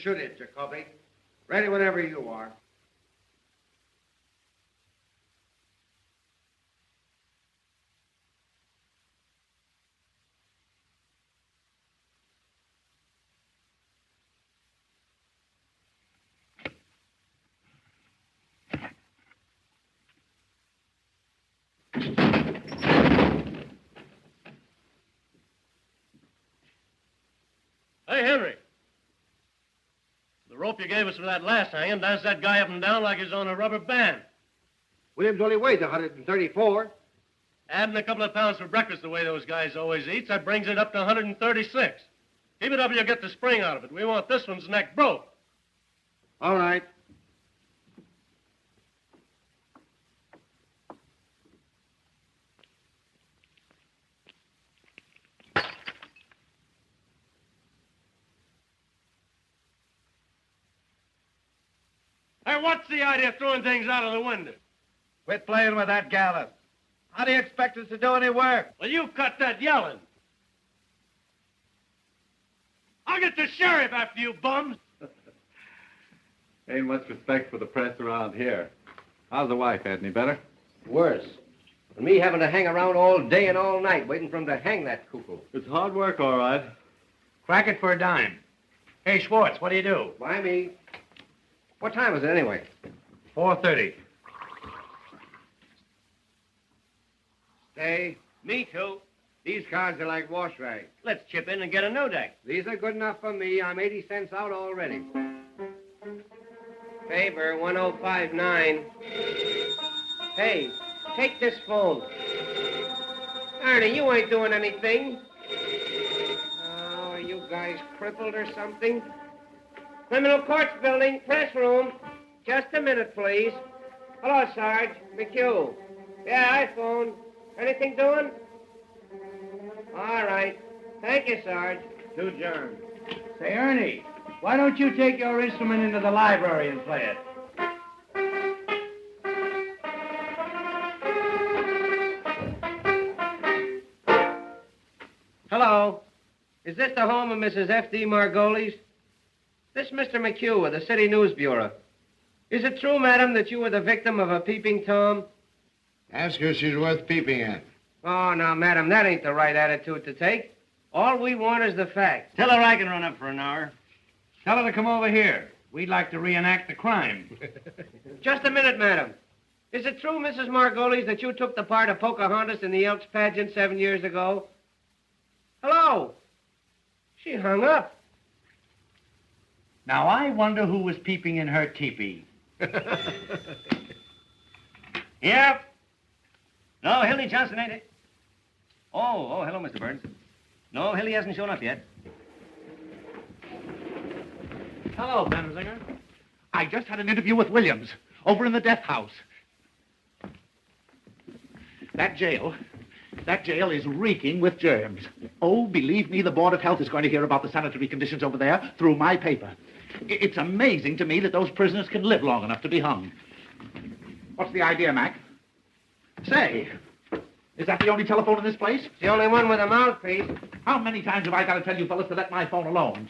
Shoot it, Jacoby. Ready whenever you are. Hey, Henry. The rope you gave us for that last hanging danced that guy up and down like he's on a rubber band. Williams only weighs 134. Adding a couple of pounds for breakfast the way those guys always eat, that brings it up to 136. Keep it up and you'll get the spring out of it. We want this one's neck broke. All right. Hey, what's the idea of throwing things out of the window? Quit playing with that gallows. How do you expect us to do any work? Well, you cut that yelling. I'll get the sheriff after you bums. Ain't much respect for the press around here. How's the wife? Any better? Worse. And me having to hang around all day and all night waiting for him to hang that cuckoo. It's hard work, all right. Crack it for a dime. Hey, Schwartz, what do you do? Why me? What time is it anyway? 4:30. Stay. Me too. These cards are like wash rags. Let's chip in and get a new deck. These are good enough for me. I'm 80 cents out already. Favor 1059. Hey, take this phone. Ernie, you ain't doing anything. Oh, are you guys crippled or something? Criminal Courts Building, press room. Just a minute, please. Hello, Sarge. McHugh. Yeah, I phoned. Anything doing? All right. Thank you, Sarge. To adjourn. Say, Ernie, why don't you take your instrument into the library and play it? Hello. Is this the home of Mrs. F.D. Margolis? This Mr. McHugh of the City News Bureau. Is it true, madam, that you were the victim of a peeping Tom? Ask her if she's worth peeping at. Oh, now, madam, that ain't the right attitude to take. All we want is the facts. Tell her I can run up for an hour. Tell her to come over here. We'd like to reenact the crime. Just a minute, madam. Is it true, Mrs. Margolis, that you took the part of Pocahontas in the Elks pageant 7 years ago? Hello? She hung up. Now, I wonder who was peeping in her teepee. Yep. No, Hildy Johnson, ain't it? Oh, hello, Mr. Burns. No, Hildy hasn't shown up yet. Hello, Benzinger. I just had an interview with Williams over in the death house. That jail is reeking with germs. Oh, believe me, the Board of Health is going to hear about the sanitary conditions over there through my paper. It's amazing to me that those prisoners can live long enough to be hung. What's the idea, Mac? Say, is that the only telephone in this place? It's the only one with a mouthpiece. How many times have I got to tell you fellas to let my phone alone?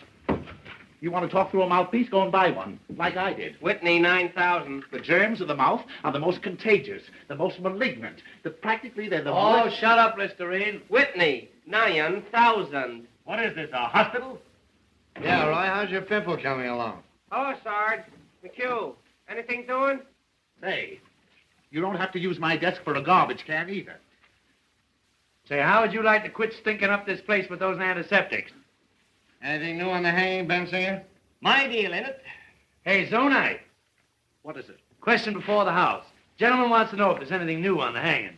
You want to talk through a mouthpiece? Go and buy one, like I did. Whitney, 9,000. The germs of the mouth are the most contagious, the most malignant. Practically, they're the Oh, shut up, Listerine. Whitney, 9,000. What is this, a hospital? Yeah, Roy, how's your pimple coming along? Hello, Sarge. McHugh. Anything doing? Say, You don't have to use my desk for a garbage can either. Say, how would you like to quit stinking up this place with those antiseptics? Anything new on the hanging, Bensinger? My deal in it. Hey, Zonite. What is it? Question before the house. Gentleman wants to know if there's anything new on the hanging.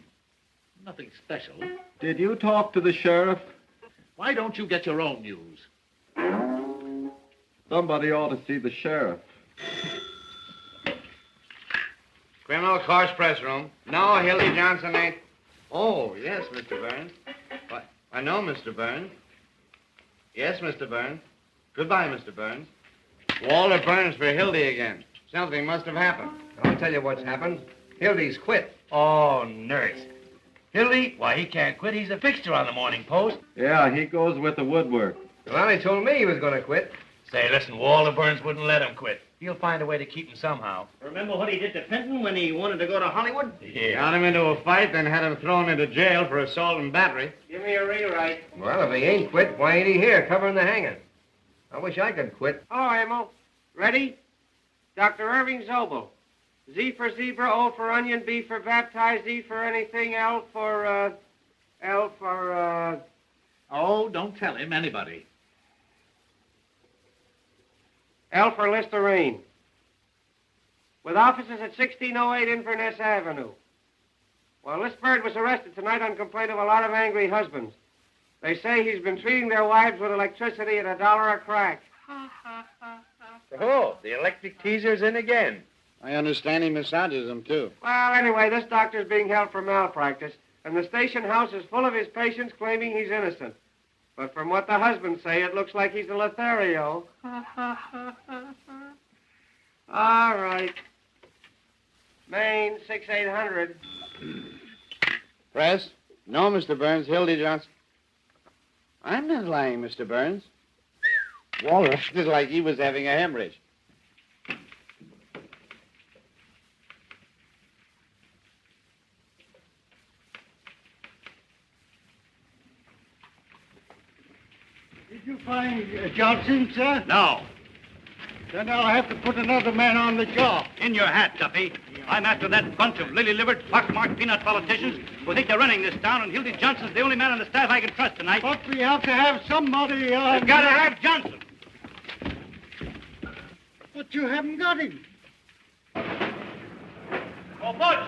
Nothing special. Did you talk to the sheriff? Why don't you get your own news? Somebody ought to see the sheriff. Criminal course press room. No, Hildy Johnson ain't. Oh, yes, Mr. Burns. Why, I know, Mr. Burns. Yes, Mr. Burns. Goodbye, Mr. Burns. Walter Burns for Hildy again. Something must have happened. I'll tell you what's happened. Hildy's quit. Oh, nurse. Hildy? Why, he can't quit. He's a fixture on the Morning Post. Yeah, he goes with the woodwork. Well, he told me he was going to quit. Say, listen, Walter Burns wouldn't let him quit. He'll find a way to keep him somehow. Remember what he did to Fenton when he wanted to go to Hollywood? Yeah. Got him into a fight, then had him thrown into jail for assault and battery. Give me a rewrite. Well, if he ain't quit, why ain't he here covering the hanging? I wish I could quit. Oh, Emil. Ready? Dr. Irving Zobel. Z for zebra, O for onion, B for baptized, E for anything, L for, Oh, don't tell him, anybody. L for Listerine. With offices at 1608 Inverness Avenue. Well, this bird was arrested tonight on complaint of a lot of angry husbands. They say he's been treating their wives with electricity at $1 a crack. Oh, the electric teaser's in again. I understand he massages them, too. Well, anyway, this doctor's being held for malpractice, and the station house is full of his patients claiming he's innocent. But from what the husbands say, it looks like he's a Lothario. All right. Maine, 6800. Press? No, Mr. Burns. Hildy Johnson. I'm not lying, Mr. Burns. Walter acted like he was having a hemorrhage. Did you find Johnson, sir? No. Then I'll have to put another man on the job. In your hat, Duffy. I'm after that bunch of lily-livered, pockmarked peanut politicians who think they're running this town, and Hildy Johnson's the only man on the staff I can trust tonight. But we have to have somebody, We've got to have Johnson. But you haven't got him. Oh, Butch!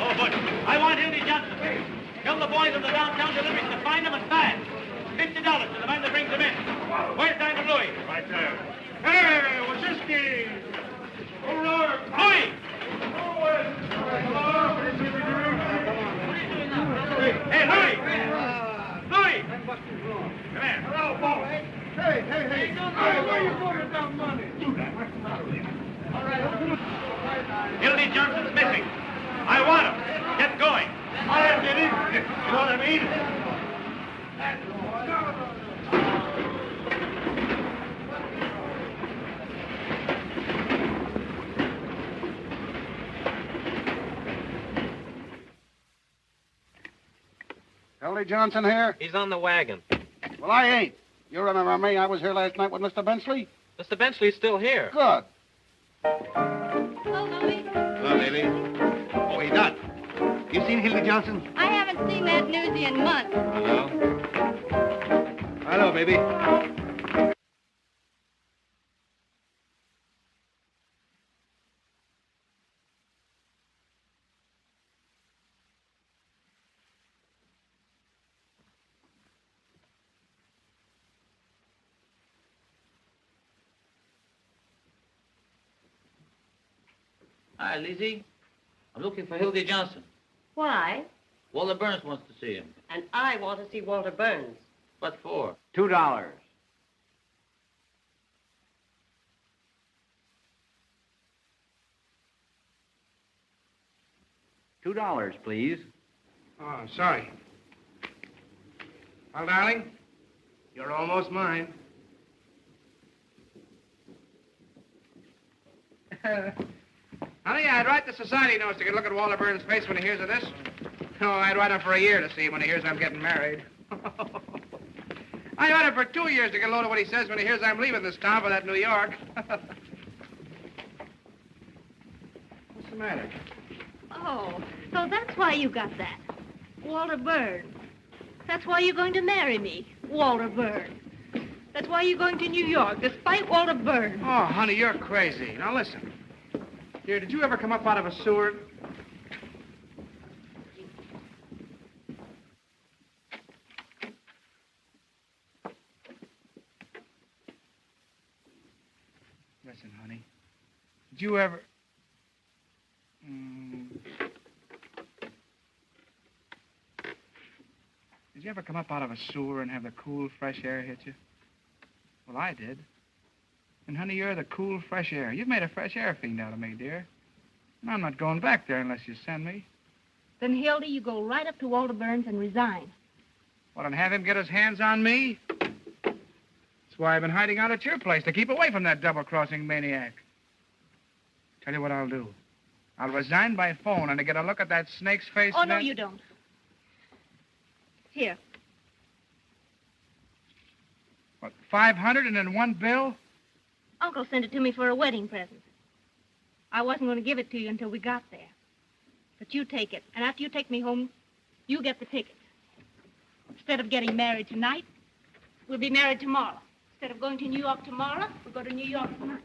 Oh, Butch, I want Hildy Johnson. Tell the boys of the downtown deliveries to find them and fast. $50 to the man that brings them in. Where's Diamond Louis? Right there. Hey, Wazinski! Louis! Hey, Louis! Louis! Come here. Hello, boss. Hey. Hey, where you going with that money? Hildy Johnson's missing. I want him. Get going. I did it. You know what I mean? Hildy Johnson here? He's on the wagon. Well, I ain't. You remember me? I was here last night with Mr. Benchley. Mr. Benchley's still here. Good. Hello, Louie. Hello, Lily. Oh, he done. You seen Hildy Johnson? I haven't seen that newsie in months. Hello. Hello, baby. Hi, Lizzie. I'm looking for Hildy Johnson. Why? Walter Burns wants to see him. And I want to see Walter Burns. What for? $2. $2, please. Oh, sorry. Well, darling, you're almost mine. Honey, I'd write the society notes to get a look at Walter Burns' face when he hears of this. Oh, I'd write him for a year to see when he hears I'm getting married. I had it for 2 years to get a load of what he says when he hears I'm leaving this town for that New York. What's the matter? Oh, so that's why you got that. Walter Burns. That's why you're going to marry me, Walter Burns. That's why you're going to New York, despite Walter Burns. Oh, honey, you're crazy. Now, listen. Dear, did you ever come up out of a sewer? Listen, honey. Did you ever... Did you ever come up out of a sewer and have the cool, fresh air hit you? Well, I did. And, honey, you're the cool, fresh air. You've made a fresh air fiend out of me, dear. And I'm not going back there unless you send me. Then, Hildy, you go right up to Walter Burns and resign. What, and have him get his hands on me? That's why I've been hiding out at your place, to keep away from that double-crossing maniac. Tell you what I'll do. I'll resign by phone and to get a look at that snake's face... Oh, no, you don't. Here. What, 500 and in one bill? Uncle sent it to me for a wedding present. I wasn't going to give it to you until we got there. But you take it, and after you take me home, you get the tickets. Instead of getting married tonight, we'll be married tomorrow. Instead of going to New York tomorrow, we'll go to New York tonight.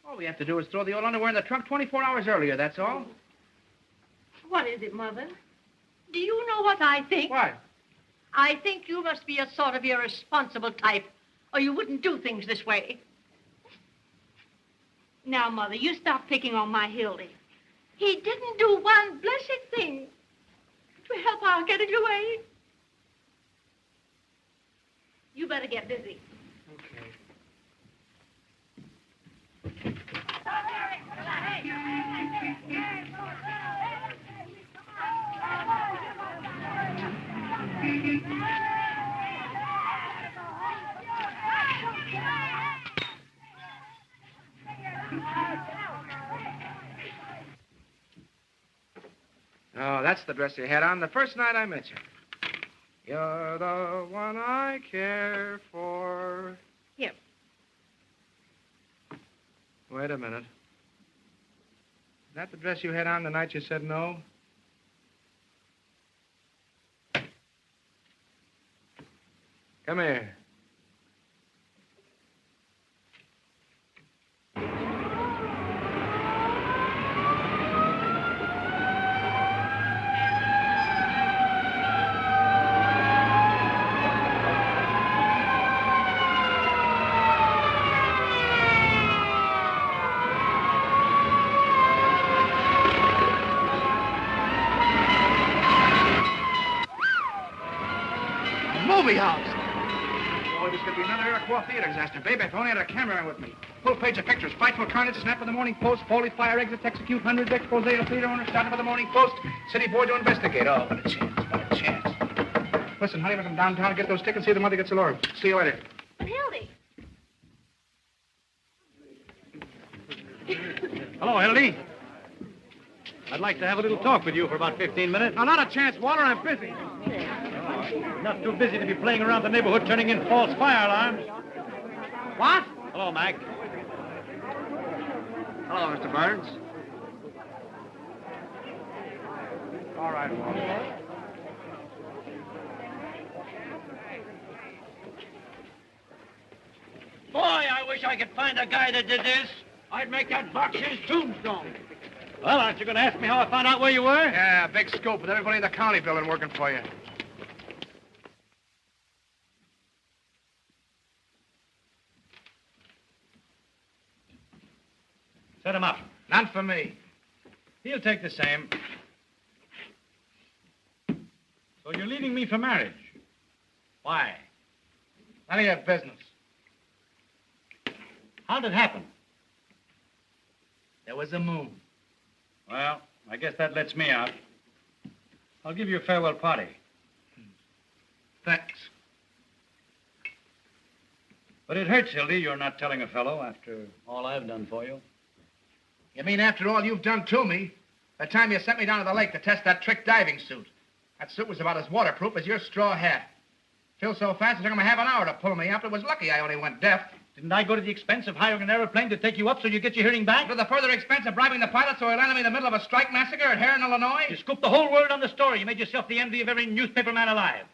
All we have to do is throw the old underwear in the trunk 24 hours earlier, that's all. What is it, Mother? Do you know what I think? What? I think you must be a sort of irresponsible type, or you wouldn't do things this way. Now, Mother, you stop picking on my Hildy. He didn't do one blessed thing to help our getting away. You better get busy. Okay. Oh, that's the dress you had on the first night I met you. You're the one I care for. Here. Wait a minute. Is that the dress you had on the night you said no? Come here. Movie house. Boy, this could be another Iroquois theater disaster. Baby, if I only had a camera with me. Full page of pictures. Frightful carnage, snap of the Morning Post, Foley fire exits, execute hundreds, expose of theater owner, starting of the Morning Post, city boy to investigate. Oh, what a chance, what a chance. Listen, honey, we're from downtown to get those tickets, see if the mother gets a lure. See you later. But Hildy. Hello, Hildy. I'd like to have a little talk with you for about 15 minutes. No, not a chance, Walter. I'm busy. Not too busy to be playing around the neighborhood turning in false fire alarms. What? Hello, Mac. Hello, Mr. Burns. All right, Walter. Boy, I wish I could find a guy that did this. I'd make that box his tombstone. Well, aren't you going to ask me how I found out where you were? Yeah, big scoop with everybody in the county building working for you. Set him up. Not for me. He'll take the same. So you're leaving me for marriage. Why? None of your business. How'd it happen? There was a move. Well, I guess that lets me out. I'll give you a farewell party. Thanks. But it hurts, Hildy, you're not telling a fellow after all I've done for you. You mean after all you've done to me? The time you sent me down to the lake to test that trick diving suit. That suit was about as waterproof as your straw hat. Filled so fast it took him a half an hour to pull me up. It was lucky I only went deaf. Didn't I go to the expense of hiring an airplane to take you up so you get your hearing back? To the further expense of bribing the pilot so he landed me in the middle of a strike massacre at Hare in Illinois? You scooped the whole word on the story. You made yourself the envy of every newspaper man alive.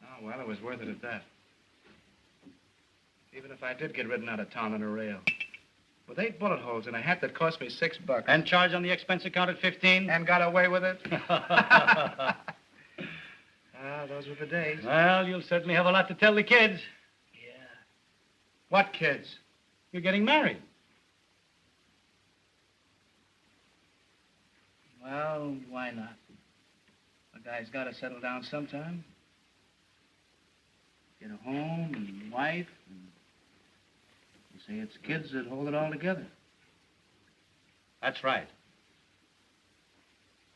Oh, well, it was worth it at that. Even if I did get ridden out of town on a rail. With 8 bullet holes in a hat that cost me $6. And charged on the expense account at 15? And got away with it? Those were the days. Well, you'll certainly have a lot to tell the kids. Yeah. What kids? You're getting married. Well, why not? A guy's got to settle down sometime. Get a home and wife. And you say it's kids that hold it all together. That's right.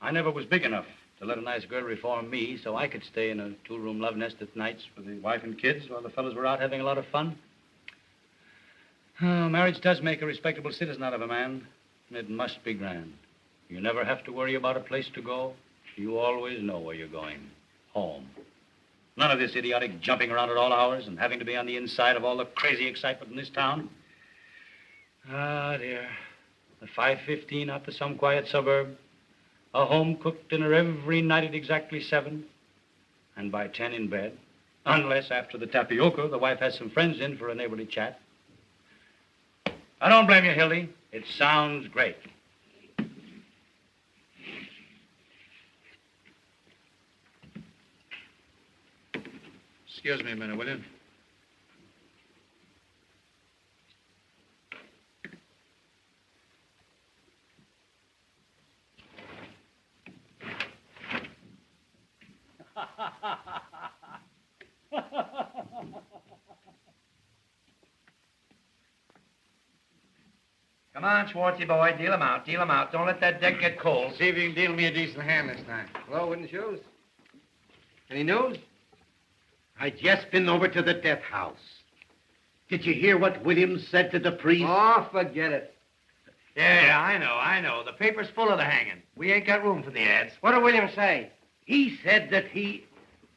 I never was big enough to let a nice girl reform me so I could stay in a 2-room love nest at nights with the wife and kids while the fellas were out having a lot of fun. Oh, marriage does make a respectable citizen out of a man. It must be grand. You never have to worry about a place to go. You always know where you're going. Home. None of this idiotic jumping around at all hours and having to be on the inside of all the crazy excitement in this town. Ah, dear. The 5:15 out to some quiet suburb. A home-cooked dinner every night at exactly 7. And by 10 in bed. Unless after the tapioca, the wife has some friends in for a neighborly chat. I don't blame you, Hildy. It sounds great. Excuse me a minute, will you? Come on, Schwartzy boy, deal him out, deal him out. Don't let that deck get cold. See if you can deal me a decent hand this time. Hello, wooden shoes. Any news? I just been over to the death house. Did you hear what Williams said to the priest? Oh, forget it. Yeah, I know. The paper's full of the hanging. We ain't got room for the ads. What did William say? He said that he...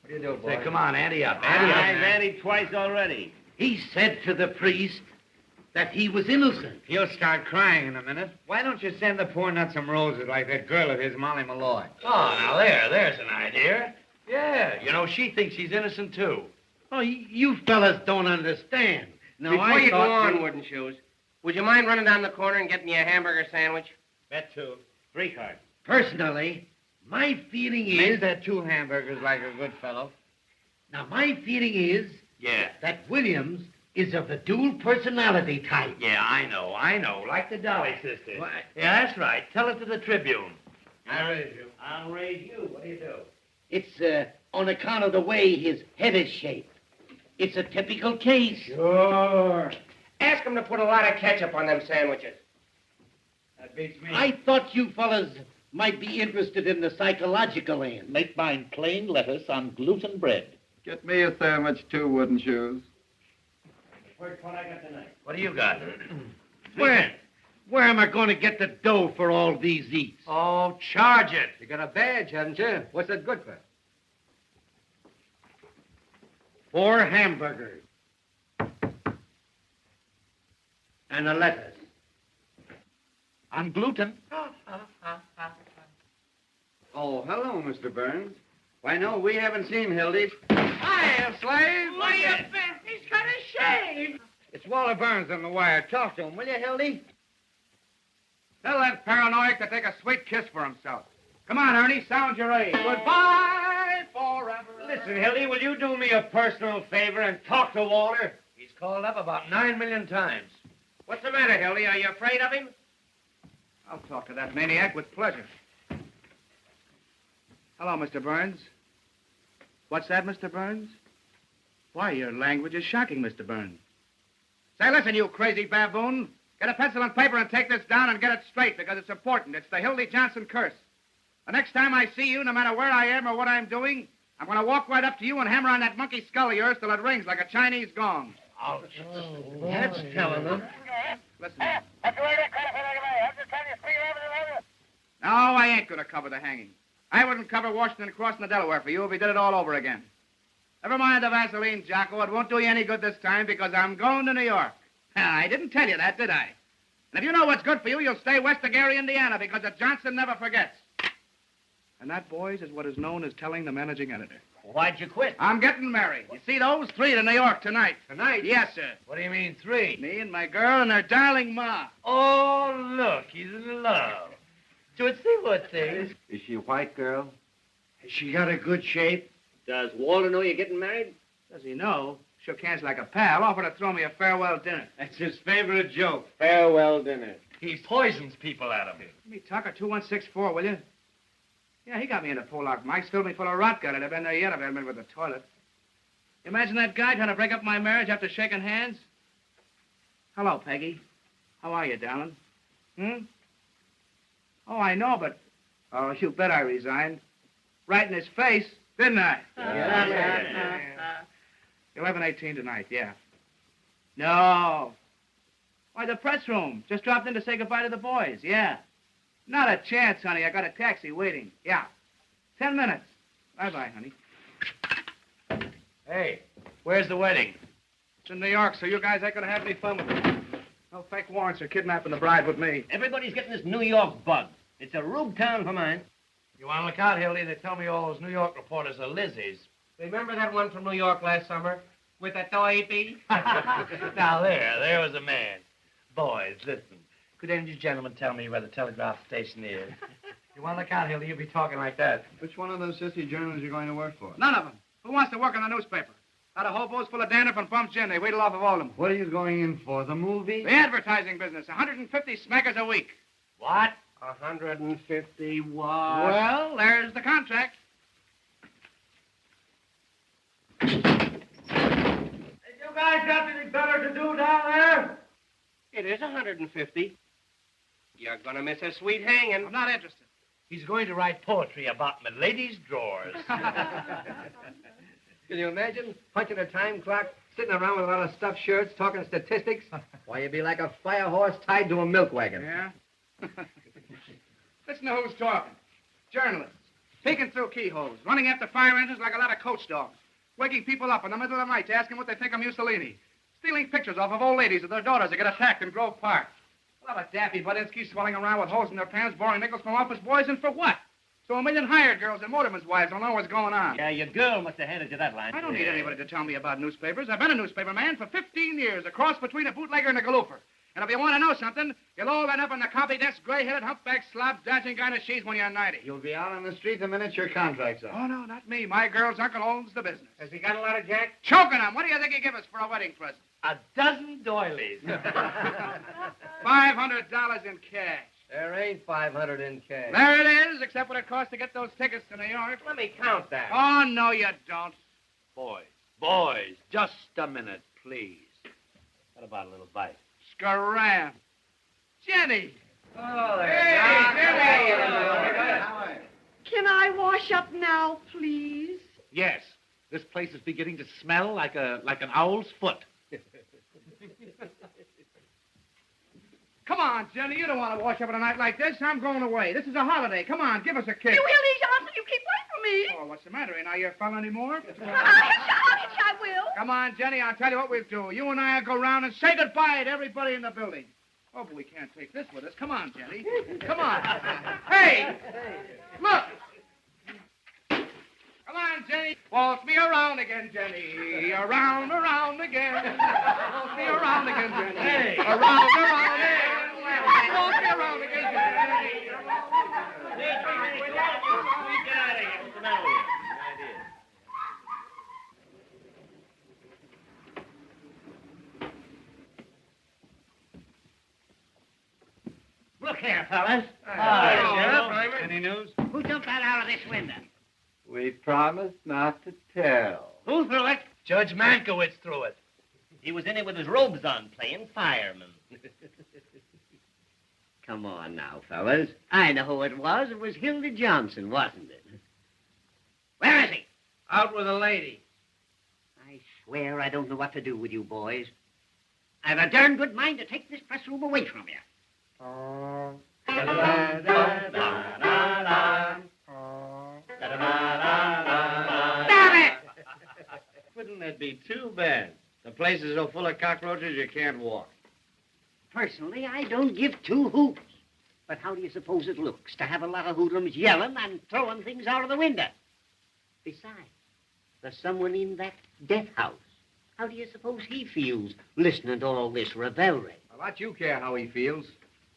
What do you do, boy? Say, come on, ante up. I've anted twice already. He said to the priest that he was innocent. He'll start crying in a minute. Why don't you send the poor nut some roses like that girl of his, Molly Malloy? Oh, now there's an idea. Yeah, you know, she thinks he's innocent, too. Oh, you fellas don't understand. No, Before you go on, wooden shoes, would you mind running down the corner and getting me a hamburger sandwich? Bet 2. 3 cards. Personally, my feeling Make is... that 2 hamburgers like a good fellow. Now, my feeling is... Yeah. That Williams is of the dual personality type. Yeah, I know. Like the Dolly sisters. What? Yeah, that's right. Tell it to the Tribune. I'll raise you. I'll raise you. What do you do? It's on account of the way his head is shaped. It's a typical case. Sure. Ask him to put a lot of ketchup on them sandwiches. That beats me. I thought you fellas might be interested in the psychological end. Make mine plain lettuce on gluten bread. Get me a sandwich, too, wooden shoes. First one I got tonight. What do you got? Where am I going to get the dough for all these eats? Oh, charge it. You got a badge, haven't you? What's that good for? 4 hamburgers. And a lettuce. On gluten. Oh, hello, Mr. Burns. Why, no, we haven't seen Hildy's. Hiya, slave. What do you think? He's got a shave. It's Walter Burns on the wire. Talk to him, will you, Hildy? Tell that paranoiac to take a sweet kiss for himself. Come on, Ernie, sound your age. Goodbye forever. Listen, Hildy, will you do me a personal favor and talk to Walter? He's called up about 9 million times. What's the matter, Hildy? Are you afraid of him? I'll talk to that maniac with pleasure. Hello, Mr. Burns. What's that, Mr. Burns? Why, your language is shocking, Mr. Burns. Say, listen, you crazy baboon. Get a pencil and paper and take this down and get it straight, because it's important. It's the Hildy Johnson curse. The next time I see you, no matter where I am or what I'm doing, I'm going to walk right up to you and hammer on that monkey skull of yours till it rings like a Chinese gong. Ouch. That's telling them. Listen. No, I ain't going to cover the hanging. I wouldn't cover Washington crossing the Delaware for you if he did it all over again. Never mind the Vaseline, Jocko. It won't do you any good this time because I'm going to New York. I didn't tell you that, did I? And if you know what's good for you, you'll stay west of Gary, Indiana, because a Johnson never forgets. And that, boys, is what is known as telling the managing editor. Why'd you quit? I'm getting married. You see those? 3 to New York tonight. Tonight? Yes, sir. What do you mean, 3? Me and my girl and her darling ma. Oh, look, he's in love. Tootsie, what's this? Is she a white girl? Has she got a good shape? Does Walter know you're getting married? Does he know? Shook hands like a pal. Offered to throw me a farewell dinner. That's his favorite joke. Farewell dinner. He poisons people at him. Give me Tucker 2164, will you? Yeah, he got me into Pollock. Mike's filled me full of rot gun. I'd have been there yet if I hadn't been with the toilet. Imagine that guy trying to break up my marriage after shaking hands. Hello, Peggy. How are you, darling? Oh, I know, but... Oh, you bet I resigned. Right in his face, didn't I? Yeah. 11:18 tonight, yeah. No. Why, the press room. Just dropped in to say goodbye to the boys, yeah. Not a chance, honey. I got a taxi waiting. Yeah. 10 minutes. Bye-bye, honey. Hey, where's the wedding? It's in New York, so you guys ain't gonna have any fun with it. No fake warrants or kidnapping the bride with me. Everybody's getting this New York bug. It's a rube town for mine. You want to look out, Hildy? They tell me all those New York reporters are Lizzie's. Remember that one from New York last summer? With a toy bee? Now, there was a man. Boys, listen. Could any of you gentlemen tell me where the telegraph station is? You want to look out, Hildy? You'll be talking like that. Which one of those sissy journals are you going to work for? None of them. Who wants to work in the newspaper? Got a hobos full of dandruff and bumps gin. They wheedle off of all of them. What are you going in for, the movie? The advertising business. 150 smackers a week. What? 150 what? Well, there's the contract. Hey, you guys got anything better to do down there? It is 150. You're gonna miss a sweet hanging. I'm not interested. He's going to write poetry about my lady's drawers. Can you imagine punching a time clock, sitting around with a lot of stuffed shirts, talking statistics? Why, you'd be like a fire horse tied to a milk wagon. Yeah? Listen to who's talking. Journalists. Peeking through keyholes. Running after fire engines like a lot of coach dogs. Waking people up in the middle of the night to ask them what they think of Mussolini. Stealing pictures off of old ladies of their daughters that get attacked in Grove Park. A lot of daffy Budinsky swelling around with holes in their pants, borrowing nickels from office boys, and for what? So 1 million hired girls and motormen's wives don't know what's going on. Yeah, your girl must have handed you that line. I don't need anybody to tell me about newspapers. I've been a newspaper man for 15 years, a cross between a bootlegger and a galoofer. And if you want to know something, you'll all end up in the copy desk, gray-headed, humpback, slob-dashing kind of she's when you're 90. You'll be out on the street the minute your contract's up. Oh, no, not me. My girl's uncle owns the business. Has he got a lot of jack? Choking him. What do you think he'd give us for a wedding present? A dozen doilies. $500 in cash. There ain't 500 in cash. There it is, except what it costs to get those tickets to New York. Let me count that. Oh, no, you don't. Boys, just a minute, please. What about a little bite? Scram. Jenny. Oh, there. Hey, Jenny. Can I wash up now, please? Yes. This place is beginning to smell like an owl's foot. Come on, Jenny. You don't want to wash up on a night like this. I'm going away. This is a holiday. Come on, give us a kiss. You Hildy Johnson, you keep away from me. Oh, what's the matter? Ain't I your fella anymore? I will. Come on, Jenny. I'll tell you what we'll do. You and I will go round and say goodbye to everybody in the building. Oh, but we can't take this with us. Come on, Jenny. Come on. Hey! Look! Come on, Jenny. Waltz me around again, Jenny. Around, around again. Waltz me around again, Jenny. Hey. Around, around again. Waltz me around again, Jenny. Get out of here. What's the matter with you? Look here, fellas. Sheriff. Any news? Who jumped that out of this window? We promised not to tell. Who threw it? Judge Mankiewicz threw it. He was in it with his robes on, playing fireman. Come on now, fellas. I know who it was. It was Hildy Johnson, wasn't it? Where is he? Out with a lady. I swear I don't know what to do with you boys. I've a darn good mind to take this press room away from you. Damn it! Wouldn't that be too bad? The place is so full of cockroaches you can't walk. Personally, I don't give two hoots. But how do you suppose it looks to have a lot of hoodlums yelling and throwing things out of the window? Besides, there's someone in that death house. How do you suppose he feels listening to all this revelry? Well, what you care how he feels?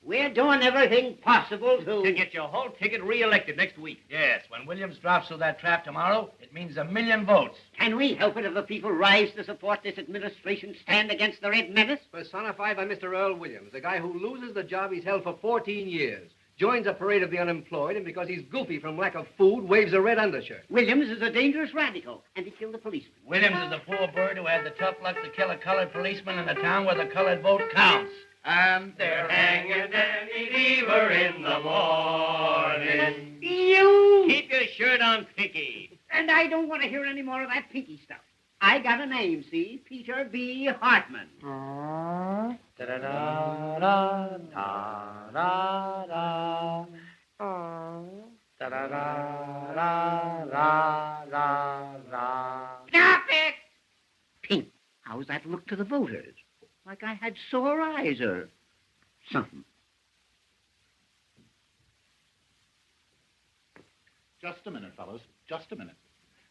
We're doing everything possible To get your whole ticket re-elected next week. Yes, when Williams drops through that trap tomorrow, it means 1,000,000 votes. Can we help it if the people rise to support this administration, stand against the Red Menace? Personified by Mr. Earl Williams, the guy who loses the job he's held for 14 years, joins a parade of the unemployed, and because he's goofy from lack of food, waves a red undershirt. Williams is a dangerous radical, and he killed a policeman. Williams is the poor bird who had the tough luck to kill a colored policeman in a town where the colored vote counts. And they're hanging Danny Deaver in the morning. You! Keep your shirt on, Pinky. And I don't want to hear any more of that pinky stuff. I got a name, see? Peter B. Hartman. Stop it! Pink, how's that look to the voters? Like I had sore eyes or something. Just a minute, fellows. Just a minute.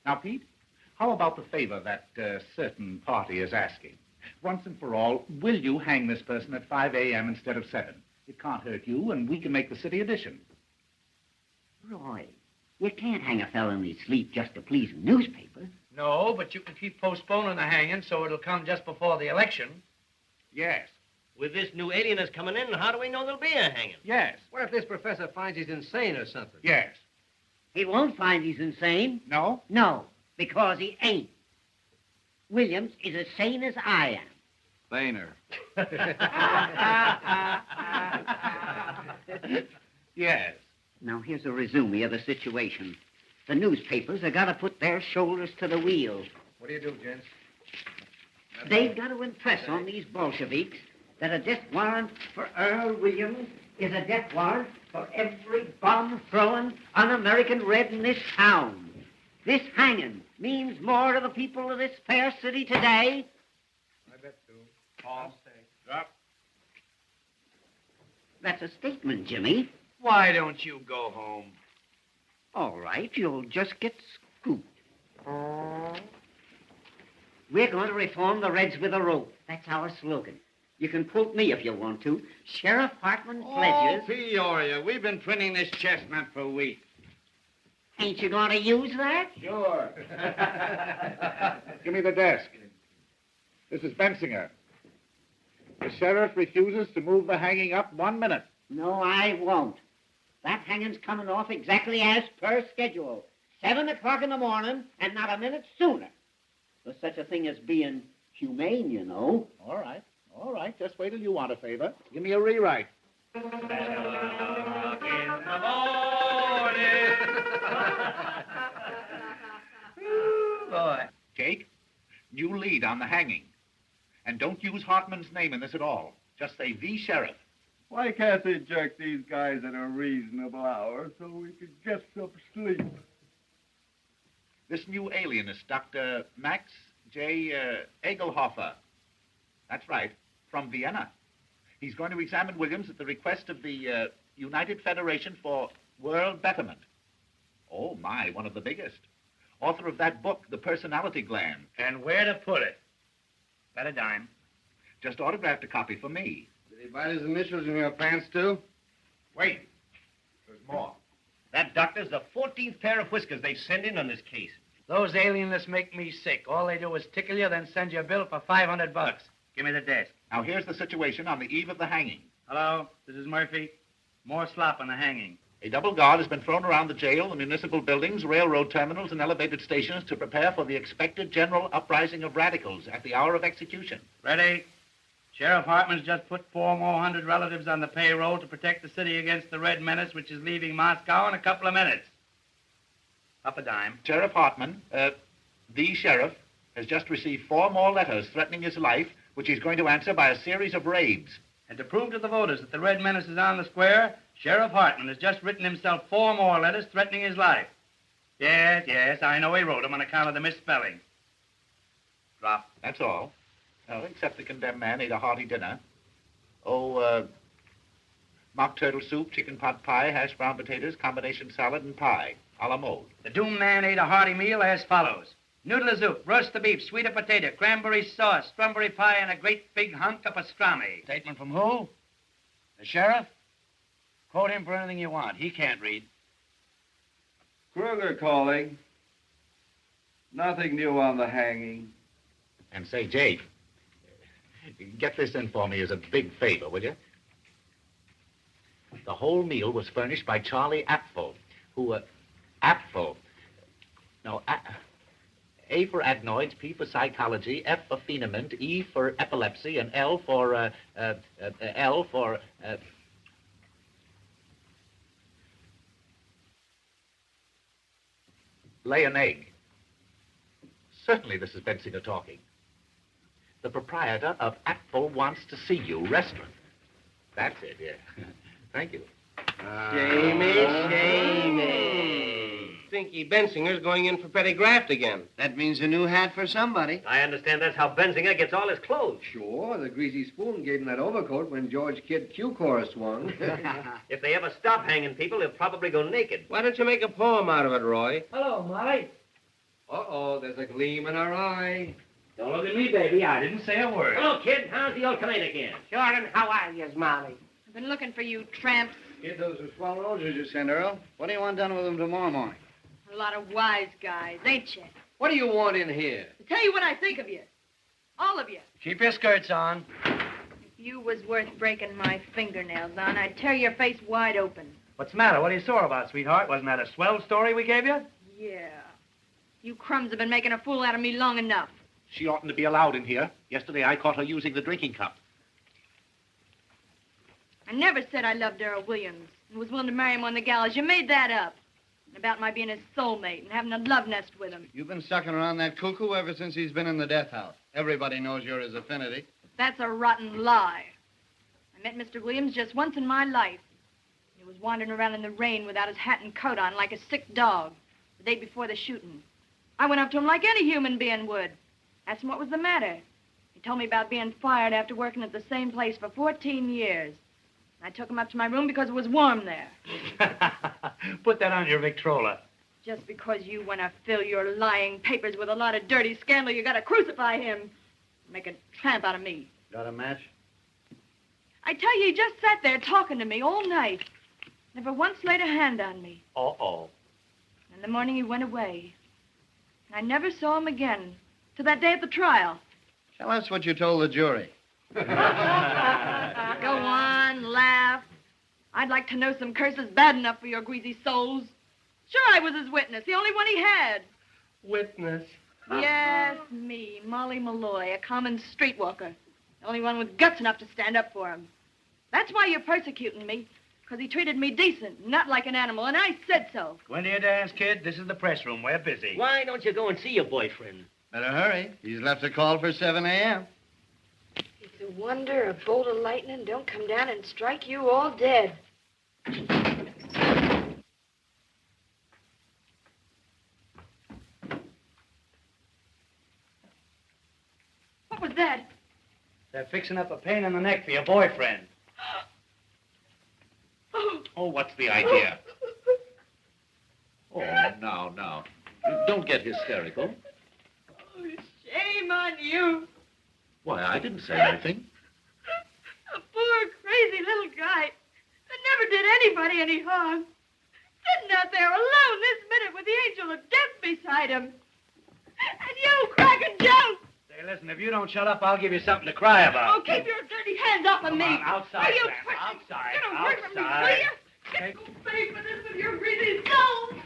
Now, Pete, how about the favor that certain party is asking? Once and for all, will you hang this person at 5 a.m. instead of 7? It can't hurt you, and we can make the city edition. Roy, you can't hang a fellow in his sleep just to please a newspaper. No, but you can keep postponing the hanging so it'll come just before the election. Yes. With this new alienist coming in, how do we know there'll be a hanging? Yes. What if this professor finds he's insane or something? Yes. He won't find he's insane. No? No, because he ain't. Williams is as sane as I am. Saner. Yes. Now, here's a resume of the situation. The newspapers have got to put their shoulders to the wheel. What do you do, gents? They've got to impress on these Bolsheviks that a death warrant for Earl Williams is a death warrant for every bomb-throwing un-American red in this town. This hanging means more to the people of this fair city today. I bet so. I'll stay. Drop. That's a statement, Jimmy. Why don't you go home? All right, you'll just get scooped. We're going to reform the Reds with a rope. That's our slogan. You can quote me if you want to. Sheriff Hartman pledges... Oh, Peoria, we've been printing this chestnut for weeks. Ain't you going to use that? Sure. Give me the desk. This is Bensinger. The sheriff refuses to move the hanging up 1 minute. No, I won't. That hanging's coming off exactly as per schedule. 7 o'clock in the morning, and not a minute sooner. There's such a thing as being humane, you know. All right. All right. Just wait till you want a favor. Give me a rewrite. Boy. Jake, you lead on the hanging. And don't use Hartman's name in this at all. Just say the sheriff. Why can't they jerk these guys at a reasonable hour so we could get some sleep? This new alienist, Dr. Max J. Egelhofer. That's right, from Vienna. He's going to examine Williams at the request of the United Federation for World Betterment. Oh, my, one of the biggest. Author of that book, The Personality Gland. And where to put it? Bet a dime. Just autographed a copy for me. Did he bite his initials in your pants, too? Wait. There's more. That doctor's the 14th pair of whiskers they send in on this case. Those alienists make me sick. All they do is tickle you, then send you a bill for $500. Give me the desk. Now, here's the situation on the eve of the hanging. Hello, this is Murphy. More slop on the hanging. A double guard has been thrown around the jail, the municipal buildings, railroad terminals, and elevated stations to prepare for the expected general uprising of radicals at the hour of execution. Ready? Sheriff Hartman's just put 4 more hundred relatives on the payroll to protect the city against the Red Menace, which is leaving Moscow in a couple of minutes. Up a dime. Sheriff Hartman, The sheriff has just received 4 more letters threatening his life, which he's going to answer by a series of raids. And to prove to the voters that the Red Menace is on the square, Sheriff Hartman has just written himself 4 more letters threatening his life. Yes, I know he wrote them on account of the misspelling. Drop. That's all. Oh, except the condemned man ate a hearty dinner. Mock turtle soup, chicken pot pie, hash brown potatoes, combination salad, and pie, a la mode. The doomed man ate a hearty meal as follows. Noodle soup, roast the beef, sweet potato, cranberry sauce, strawberry pie, and a great big hunk of pastrami. Statement from who? The sheriff? Quote him for anything you want. He can't read. Kruger calling. Nothing new on the hanging. And say, Jake, get this in for me as a big favor, will you? The whole meal was furnished by Charlie Apfel, who, Apfel. No, A for adenoids, P for psychology, F for phenoment, E for epilepsy, and L for, lay an egg. Certainly this is Bensinger talking. The proprietor of Apfel Wants to See You restaurant. That's it, yeah. Thank you. Shamey. Stinky Bensinger's going in for petty graft again. That means a new hat for somebody. I understand that's how Bensinger gets all his clothes. Sure, the greasy spoon gave him that overcoat when George Kidd Q-Core swung. If they ever stop hanging people, they'll probably go naked. Why don't you make a poem out of it, Roy? Hello, Molly. Uh-oh, there's a gleam in her eye. Don't look at me, baby. I didn't say a word. Hello, kid. How's the old Canadian again? Sure, and how are you, Molly? I've been looking for you, tramps. Kid, those are swell roses you sent, Earl. What do you want done with them tomorrow morning? A lot of wise guys, ain't you? What do you want in here? To tell you what I think of you. All of you. Keep your skirts on. If you was worth breaking my fingernails on, I'd tear your face wide open. What's the matter? What are you sore about, sweetheart? Wasn't that a swell story we gave you? Yeah. You crumbs have been making a fool out of me long enough. She oughtn't to be allowed in here. Yesterday I caught her using the drinking cup. I never said I loved Earl Williams and was willing to marry him on the gallows. You made that up. And about my being his soulmate and having a love nest with him. You've been sucking around that cuckoo ever since he's been in the death house. Everybody knows you're his affinity. That's a rotten lie. I met Mr. Williams just once in my life. He was wandering around in the rain without his hat and coat on like a sick dog the day before the shooting. I went up to him like any human being would. Asked him what was the matter. He told me about being fired after working at the same place for 14 years. I took him up to my room because it was warm there. Put that on your Victrola. Just because you want to fill your lying papers with a lot of dirty scandal, you got to crucify him. Make a tramp out of me. Got a match? I tell you, he just sat there talking to me all night. Never once laid a hand on me. Uh-oh. In the morning, he went away. I never saw him again to that day at the trial. Tell us what you told the jury. Go on, laugh. I'd like to know some curses bad enough for your greasy souls. Sure, I was his witness, the only one he had. Witness. Yes, me, Molly Malloy, a common streetwalker. The only one with guts enough to stand up for him. That's why you're persecuting me, because he treated me decent, not like an animal, and I said so. Go into your dance, kid. This is the press room. We're busy. Why don't you go and see your boyfriend? Better hurry. He's left a call for 7 a.m. It's a wonder a bolt of lightning don't come down and strike you all dead. What was that? They're fixing up a pain in the neck for your boyfriend. Oh, what's the idea? Oh, now. Don't get hysterical. Oh, shame on you. Why, I didn't say anything. A poor, crazy little guy that never did anybody any harm. Sitting out there alone this minute with the angel of death beside him. And you cracking jokes. Say, listen, if you don't shut up, I'll give you something to cry about. Oh, keep your dirty hands off of me. Come on, outside, Are you Sam, crazy? outside, Get away from me, outside. will you? Get away from this with your greasy soul.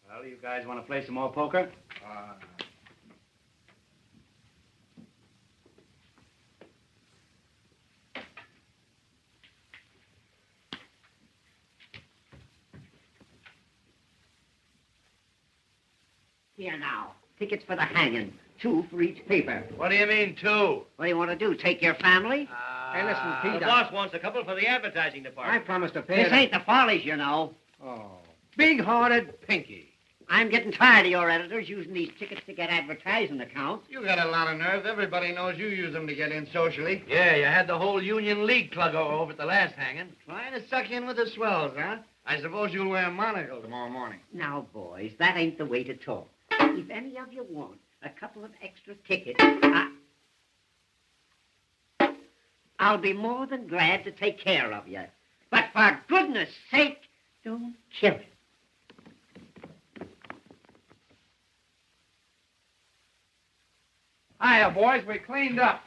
Well, you guys want to play some more poker? Here now. Tickets for the hanging. 2 for each paper. What do you mean, 2? What do you want to do, take your family? Hey, listen, Pete. The boss wants a couple for the advertising I department. promised to pay This ain't the Follies, you know. Oh. Big-hearted Pinky. I'm getting tired of your editors using these tickets to get advertising accounts. You got a lot of nerve. Everybody knows you use them to get in socially. Yeah, you had the whole Union League club over at the last hanging. Trying to suck you in with the swells, huh? I suppose you'll wear a monocle tomorrow morning. Now, boys, that ain't the way to talk. If any of you want a couple of extra tickets, I'll be more than glad to take care of you. But for goodness sake, don't kill it. Hiya, boys. We cleaned up.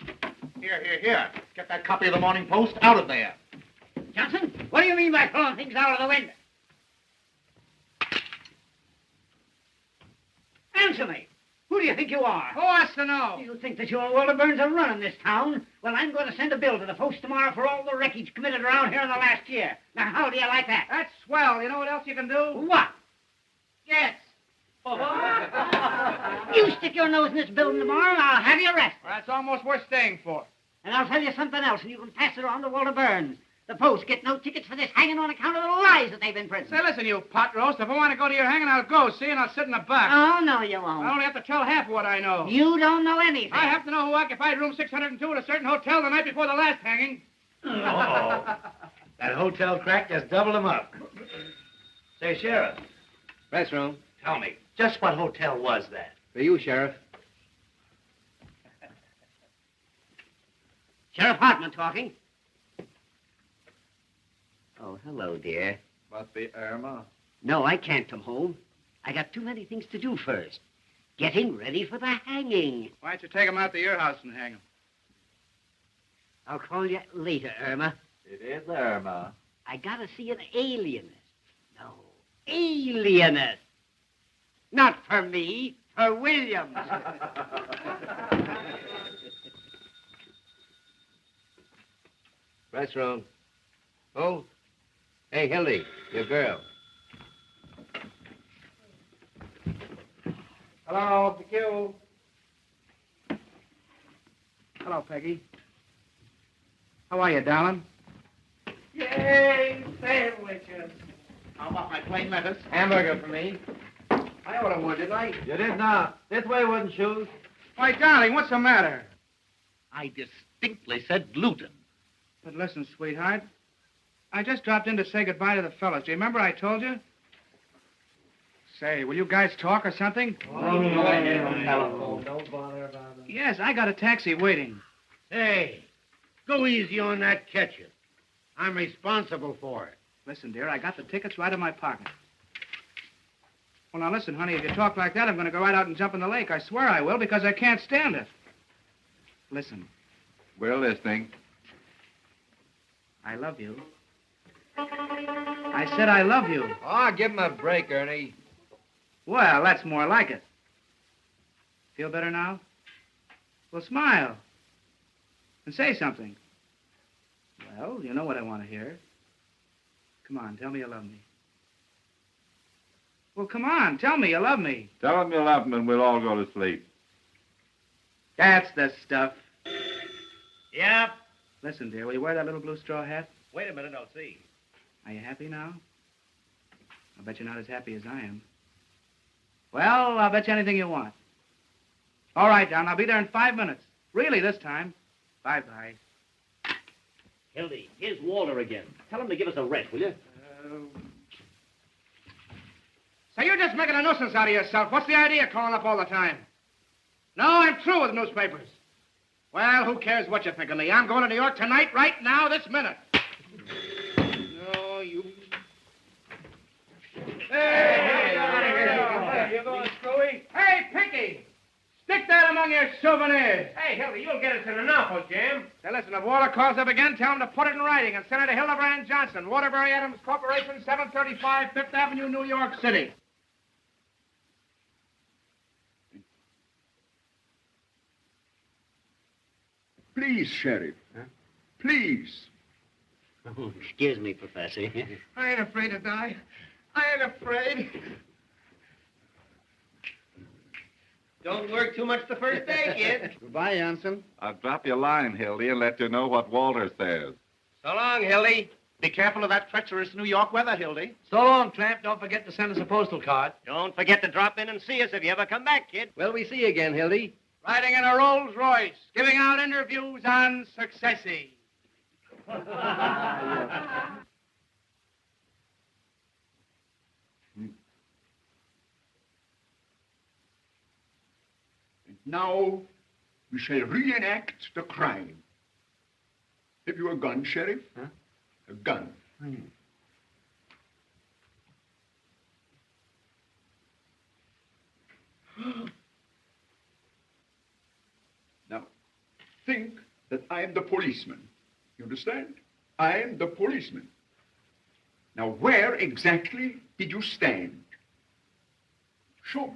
Here. Get that copy of the Morning Post out of there. Johnson, what do you mean by throwing things out of the window? Answer me. Who do you think you are? Who wants to know? You think that your Wilburns are running this town? Well, I'm going to send a bill to the Post tomorrow for all the wreckage committed around here in the last year. Now, how do you like that? That's swell. You know what else you can do? What? Yes. You stick your nose in this building tomorrow, and I'll have you arrested. Well, that's almost worth staying for. And I'll tell you something else, and you can pass it on to Walter Burns. The Post get no tickets for this hanging on account of the lies that they've been printing. Say, listen, you pot roast. If I want to go to your hanging, I'll go, see, and I'll sit in the back. Oh, no, you won't. I only have to tell half of what I know. You don't know anything. I have to know who occupied room 602 at a certain hotel the night before the last hanging. Uh-oh. That hotel crack just doubled him up. Say, Sheriff. Press room. Tell me, just what hotel was that? For you, Sheriff. Sheriff Hartman talking. Oh, hello, dear. Must be Irma. No, I can't come home. I got too many things to do first. Getting ready for the hanging. Why don't you take him out to your house and hang him? I'll call you later, Irma. It is Irma. I gotta see an alienist. No, alienist. Not for me, for Williams. Press room. Oh? Hey, Hildy, your girl. Hello, PQ. Hello, Peggy. How are you, darling? Yay, sandwiches. How about my plain lettuce? Hamburger for me. I ordered one, didn't I? You did not. This way, wooden shoes. Why, darling, what's the matter? I distinctly said gluten. But listen, sweetheart. I just dropped in to say goodbye to the fellas. Do you remember I told you? Say, will you guys talk or something? Don't bother about it. Yes, I got a taxi waiting. Hey, go easy on that ketchup. I'm responsible for it. Listen, dear, I got the tickets right in my pocket. Well, now listen, honey, if you talk like that, I'm going to go right out and jump in the lake. I swear I will, because I can't stand it. Listen, We're listening. I love you. I said I love you. Oh, give him a break, Ernie. Well, that's more like it. Feel better now? Well, smile. And say something. Well, you know what I want to hear. Come on, tell me you love me. Well, come on, tell me you love me. Tell him you love him and we'll all go to sleep. That's the stuff. Yep. Listen, dear, will you wear that little blue straw hat? Wait a minute, I'll see. Are you happy now? I'll bet you're not as happy as I am. Well, I'll bet you anything you want. All right, Don, I'll be there in 5 minutes. Really, this time. Bye-bye. Hildy, here's Walter again. Tell him to give us a rest, will you? So you're just making a nuisance out of yourself. What's the idea calling up all the time? No, I'm through with newspapers. Well, who cares what you think of me? I'm going to New York tonight, right now, this minute. No, you... Hey, you going, Screwy? Hey, Pinky! Stick that among your souvenirs. Hey, Hildy, you'll get us in an awful jam. Now, listen, if Walter calls up again, tell him to put it in writing and send it to Hildebrand Johnson, Waterbury Adams Corporation, 735 Fifth Avenue, New York City. Please, Sheriff. Huh? Please. Oh, excuse me, Professor. I ain't afraid to die. I ain't afraid. Don't work too much the first day, kid. Goodbye, Jansen. I'll drop you a line, Hildy, and let you know what Walter says. So long, Hildy. Be careful of that treacherous New York weather, Hildy. So long, tramp. Don't forget to send us a postal card. Don't forget to drop in and see us if you ever come back, kid. Well, we see you again, Hildy. Riding in a Rolls Royce, giving out interviews on successy. Now, we shall reenact the crime. Have you a gun, Sheriff? Huh? A gun. Now, think that I am the policeman. You understand? I am the policeman. Now, where exactly did you stand? Show me.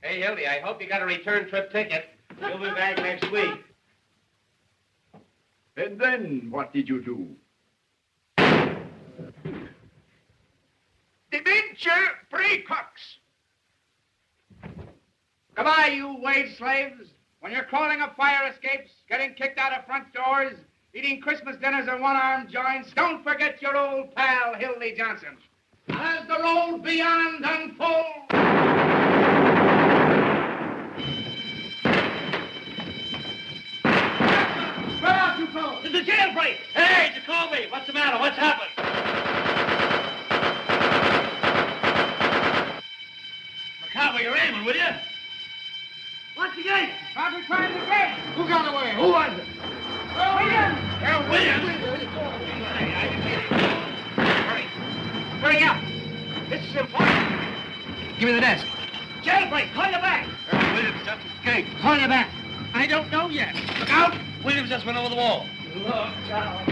Hey, Hildy, I hope you got a return trip ticket. You'll be back next week. And then what did you do? Dementia precox. Goodbye, you wage slaves. When you're crawling up fire escapes, getting kicked out of front doors, eating Christmas dinners in one-armed joints, don't forget your old pal, Hildy Johnson. As the road beyond unfolds. It's a jailbreak! Hey, Jacoby, what's the matter? What's happened? McCarver, you're aiming, will you? What's the game? Probably trying to get. Who got away? Who was it? Williams! Williams! Hurry. Hurry up. This is important. Give me the desk. Jailbreak! Call you back! Williams just escaped. Call you back. I don't know yet. Look out! Williams just went over the wall. Look out.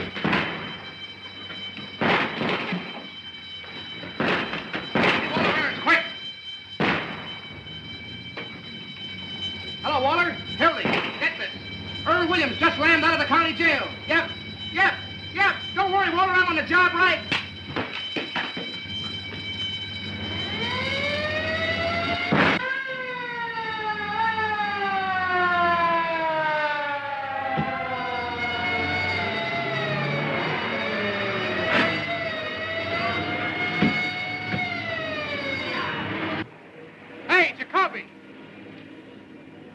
Quick! Hello, Waller. Hildy, get this. Earl Williams just landed out of the county jail. Yep. Don't worry, Waller, I'm on the job right. Hey, Jacoby.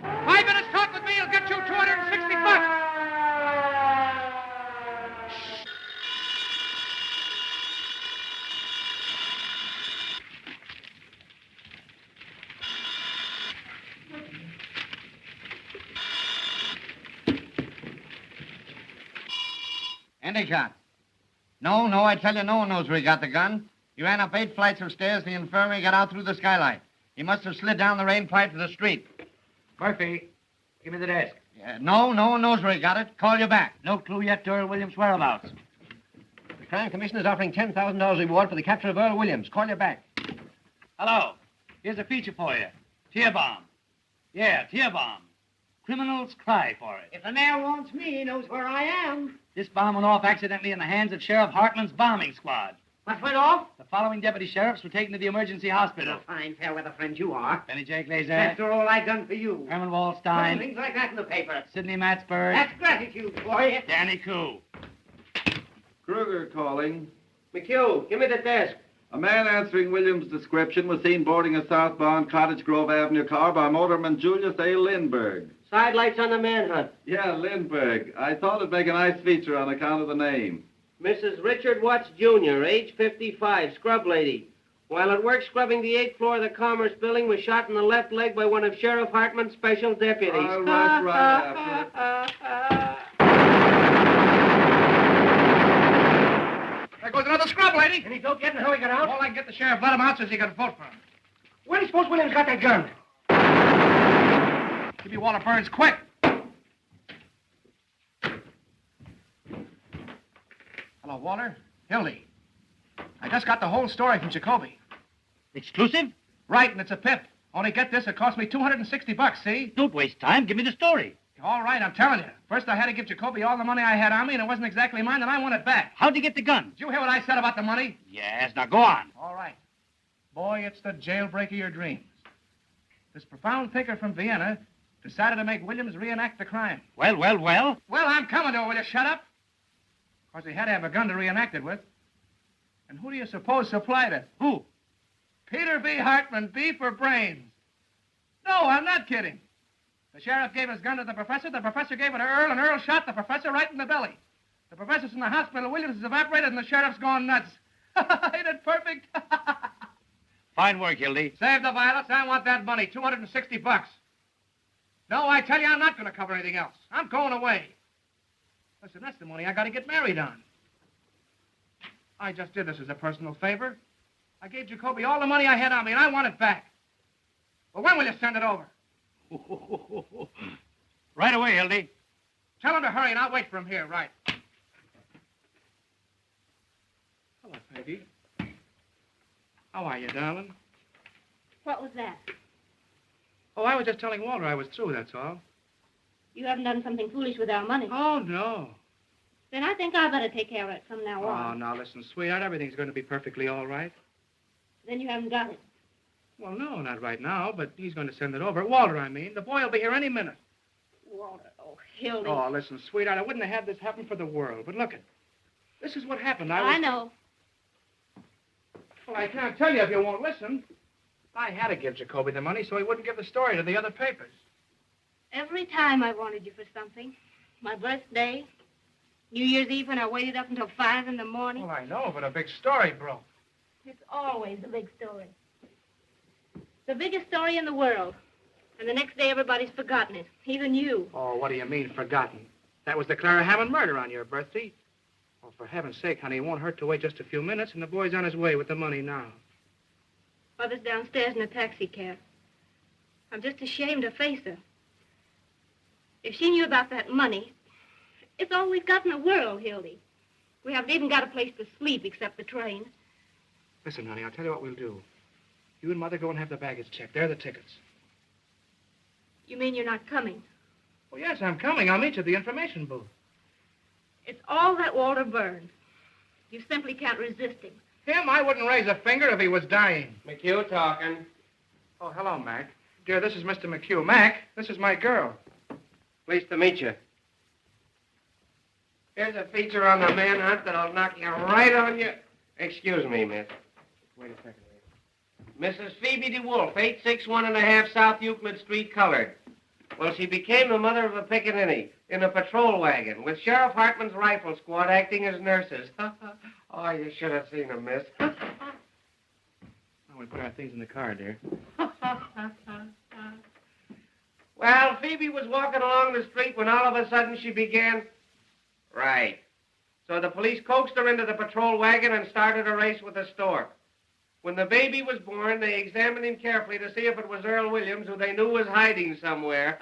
5 minutes talk with me will get you $260. Endicott. No, I tell you, no one knows where he got the gun. He ran up 8 flights of stairs to the infirmary, got out through the skylight. He must have slid down the rain pipe to the street. Murphy, give me the desk. Yeah, no one knows where he got it. Call you back. No clue yet to Earl Williams' whereabouts. The Crime Commission is offering $10,000 reward for the capture of Earl Williams. Call you back. Hello. Here's a feature for you. Tear bomb. Yeah, tear bomb. Criminals cry for it. If the mayor wants me, he knows where I am. This bomb went off accidentally in the hands of Sheriff Hartman's bombing squad. What went off? The following deputy sheriffs were taken to the emergency hospital. A fine, fair-weather friend you are. Benny J. Glazer. After all I done for you. Herman Putting Wallstein. things like that in the paper. Sidney Matsburg. That's gratitude for you. Danny Koo. Kruger calling. McHugh, give me the desk. A man answering Williams' description was seen boarding a southbound Cottage Grove Avenue car by motorman Julius A. Lindbergh. Sidelights on the manhunt. Yeah, Lindbergh. I thought it'd make a nice feature on account of the name. Mrs. Richard Watts, Jr., age 55, scrub lady. While at work scrubbing the 8th floor of the Commerce Building, was shot in the left leg by one of Sheriff Hartman's special deputies. I'll rush right after There goes another scrub lady. Any dope yet and how he got out? All I can get the sheriff, let him out so he can vote for him. Where do you suppose Williams got that gun? Give me Walter Burns, quick. Hello, Walter. Hildy. I just got the whole story from Jacoby. Exclusive? Right, and it's a pip. Only get this, it cost me $260, see? Don't waste time. Give me the story. All right, I'm telling you. First, I had to give Jacoby all the money I had on me, and it wasn't exactly mine, and I want it back. How'd you get the gun? Did you hear what I said about the money? Yes, now go on. All right. Boy, it's the jailbreak of your dreams. This profound thinker from Vienna decided to make Williams reenact the crime. Well? Well, I'm coming to it. Will you shut up? Of course, he had to have a gun to reenact it with. And who do you suppose supplied it? Who? Peter B. Hartman, B for brains. No, I'm not kidding. The sheriff gave his gun to the professor gave it to Earl, and Earl shot the professor right in the belly. The professor's in the hospital, Williams is evaporated, and the sheriff's gone nuts. Ain't it perfect? Fine work, Hildy. Save the violence. I want that money, $260. No, I tell you, I'm not going to cover anything else. I'm going away. Listen, that's the money I got to get married on. I just did this as a personal favor. I gave Jacoby all the money I had on me, and I want it back. Well, when will you send it over? Right away, Hildy. Tell him to hurry, and I'll wait for him here, right? Hello, baby. How are you, darling? What was that? Oh, I was just telling Walter I was through, that's all. You haven't done something foolish with our money. Oh, no. Then I think I better take care of it from now on. Oh, now listen, sweetheart, everything's going to be perfectly all right. Then you haven't got it. Well, no, not right now, but he's going to send it over. Walter, I mean. The boy will be here any minute. Walter, oh, Hildy. Oh, listen, sweetheart, I wouldn't have had this happen for the world. But look, this is what happened. I know. Well, I can't tell you if you won't listen. I had to give Jacoby the money so he wouldn't give the story to the other papers. Every time I wanted you for something. My birthday, New Year's Eve when I waited up until 5 in the morning. Well, I know, but a big story broke. It's always the big story. The biggest story in the world. And the next day everybody's forgotten it, even you. Oh, what do you mean, forgotten? That was the Clara Hammond murder on your birthday. Oh, for heaven's sake, honey, it won't hurt to wait just a few minutes, and the boy's on his way with the money now. Mother's downstairs in a taxi cab. I'm just ashamed to face her. If she knew about that money, it's all we've got in the world, Hildy. We haven't even got a place to sleep except the train. Listen, honey, I'll tell you what we'll do. You and Mother go and have the baggage checked. There are the tickets. You mean you're not coming? Oh, yes, I'm coming. I'll meet you at the information booth. It's all that Walter Burns. You simply can't resist him. Him? I wouldn't raise a finger if he was dying. McHugh talking. Oh, hello, Mac. Dear, this is Mr. McHugh. Mac, this is my girl. Pleased to meet you. Here's a feature on the manhunt that'll knock you right on your... Excuse me, miss. Wait a second. Mrs. Phoebe DeWolf, 861½ South Euclid Street, colored. Well, she became the mother of a pickaninny in a patrol wagon with Sheriff Hartman's rifle squad acting as nurses. Oh, you should have seen them, miss. Oh, we put our things in the car, dear. Well, Phoebe was walking along the street when all of a sudden she began... Right. So the police coaxed her into the patrol wagon and started a race with the stork. When the baby was born, they examined him carefully to see if it was Earl Williams, who they knew was hiding somewhere.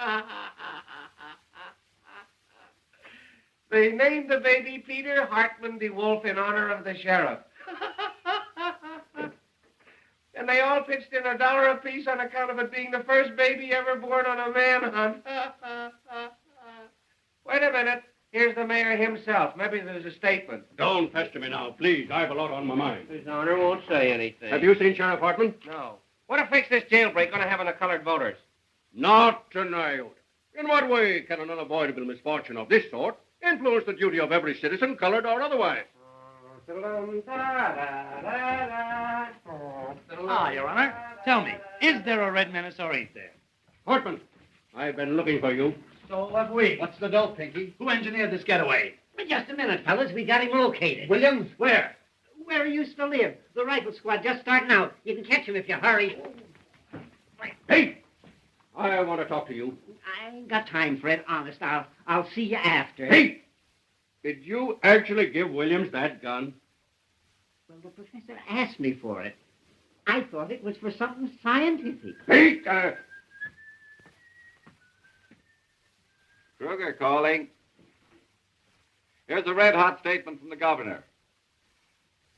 They named the baby Peter Hartman DeWolf in honor of the sheriff. And they all pitched in $1 apiece on account of it being the first baby ever born on a manhunt. Wait a minute. Here's the mayor himself. Maybe there's a statement. Don't pester me now, please. I have a lot on my mind. His honor won't say anything. Have you seen Sheriff Hartman? No. What effect's this jailbreak going to have on the colored voters? Not an iota. In what way can an unavoidable misfortune of this sort influence the duty of every citizen, colored or otherwise? Ah, Your Honor. Tell me, is there a red menace or ain't there? Hartman, I've been looking for you. So have we. What's the dope, Pinky? Who engineered this getaway? But just a minute, fellas. We got him located. Williams? Where? Where he used to live. The rifle squad just starting out. You can catch him if you hurry. Hey! I want to talk to you. I ain't got time for it, honest. I'll see you after. Hey! Did you actually give Williams that gun? Well, the professor asked me for it. I thought it was for something scientific. Hey! Kruger calling. Here's a red-hot statement from the governor.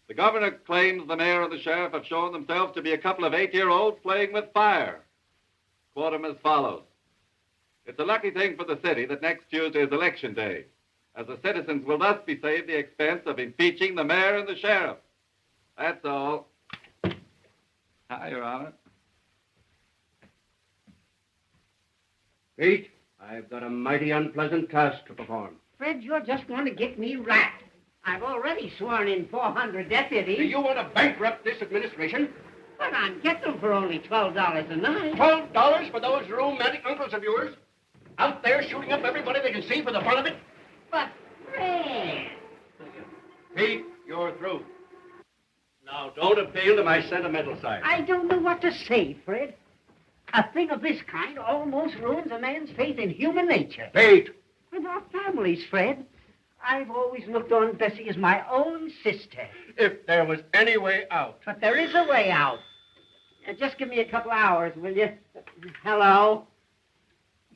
The governor claims the mayor and the sheriff have shown themselves to be a couple of 8-year-olds playing with fire. Quote him as follows. It's a lucky thing for the city that next Tuesday is election day, as the citizens will thus be saved the expense of impeaching the mayor and the sheriff. That's all. Hi, Your Honor. Pete, I've got a mighty unpleasant task to perform. Fred, you're just going to get me wrapped. I've already sworn in 400 deputies. Do you want to bankrupt this administration? But I'm getting them for only $12 a night. $12 for those romantic uncles of yours? Out there shooting up everybody they can see for the fun of it? But, Fred... Pete, you're through. Now, don't appeal to my sentimental side. I don't know what to say, Fred. A thing of this kind almost ruins a man's faith in human nature. Pete! And our families, Fred. I've always looked on Bessie as my own sister. If there was any way out. But there is a way out. Just give me a couple hours, will you? Hello?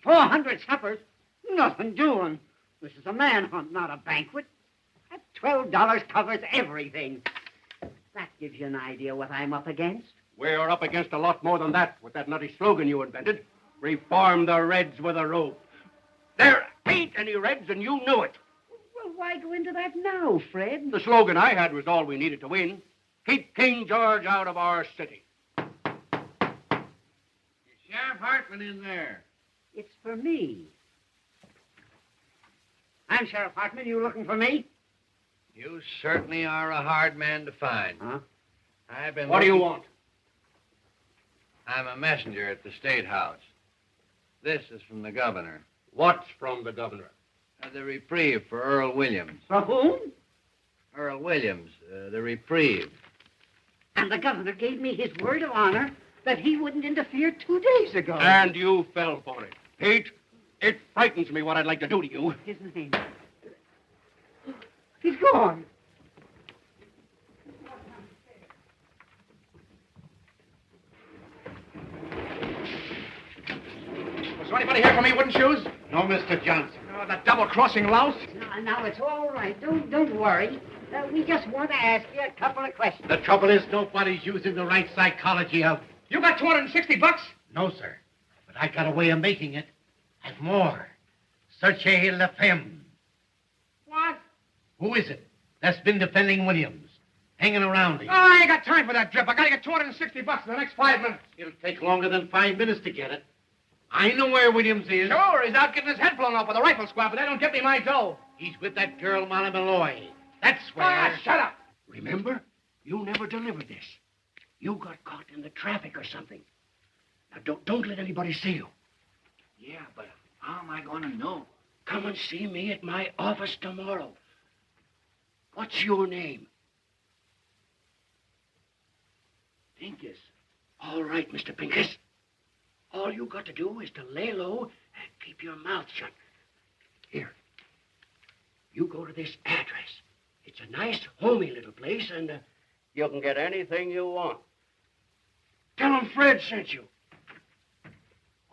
400 suppers? Nothing doing. This is a manhunt, not a banquet. That $12 covers everything. That gives you an idea what I'm up against. We're up against a lot more than that with that nutty slogan you invented. Reform the Reds with a rope. There ain't any Reds, and you knew it. Well, why go into that now, Fred? The slogan I had was all we needed to win. Keep King George out of our city. Sheriff Hartman in there. It's for me. I'm Sheriff Hartman. You looking for me? You certainly are a hard man to find. Huh? I've been. What do you want? I'm a messenger at the State House. This is from the governor. What's from the governor? The reprieve for Earl Williams. For whom? Earl Williams, the reprieve. And the governor gave me his word of honor that he wouldn't interfere 2 days ago. And you fell for it. Pete, it frightens me what I'd like to do to you. His name. He's gone. Was there anybody here for me, wooden shoes? No, Mr. Johnson. Oh, that double-crossing louse? Now, it's all right. Don't worry. We just want to ask you a couple of questions. The trouble is nobody's using the right psychology of... You got $260? No, sir. But I got a way of making it. And more. Searchez la femme. What? Who is it that's been defending Williams? Hanging around here. Oh, I ain't got time for that drip. I gotta get $260 in the next 5 minutes. It'll take longer than 5 minutes to get it. I know where Williams is. Sure, he's out getting his head blown off with a rifle squad, but that don't get me my dough. He's with that girl, Molly Malloy. That's where... Ah, shut up. Remember, you never delivered this. You got caught in the traffic or something. Now, don't let anybody see you. Yeah, but how am I going to know? Come and see me at my office tomorrow. What's your name? Pincus. All right, Mr. Pincus. All you got to do is to lay low and keep your mouth shut. Here. You go to this address. It's a nice, homey little place, and you can get anything you want. Tell them Fred sent you.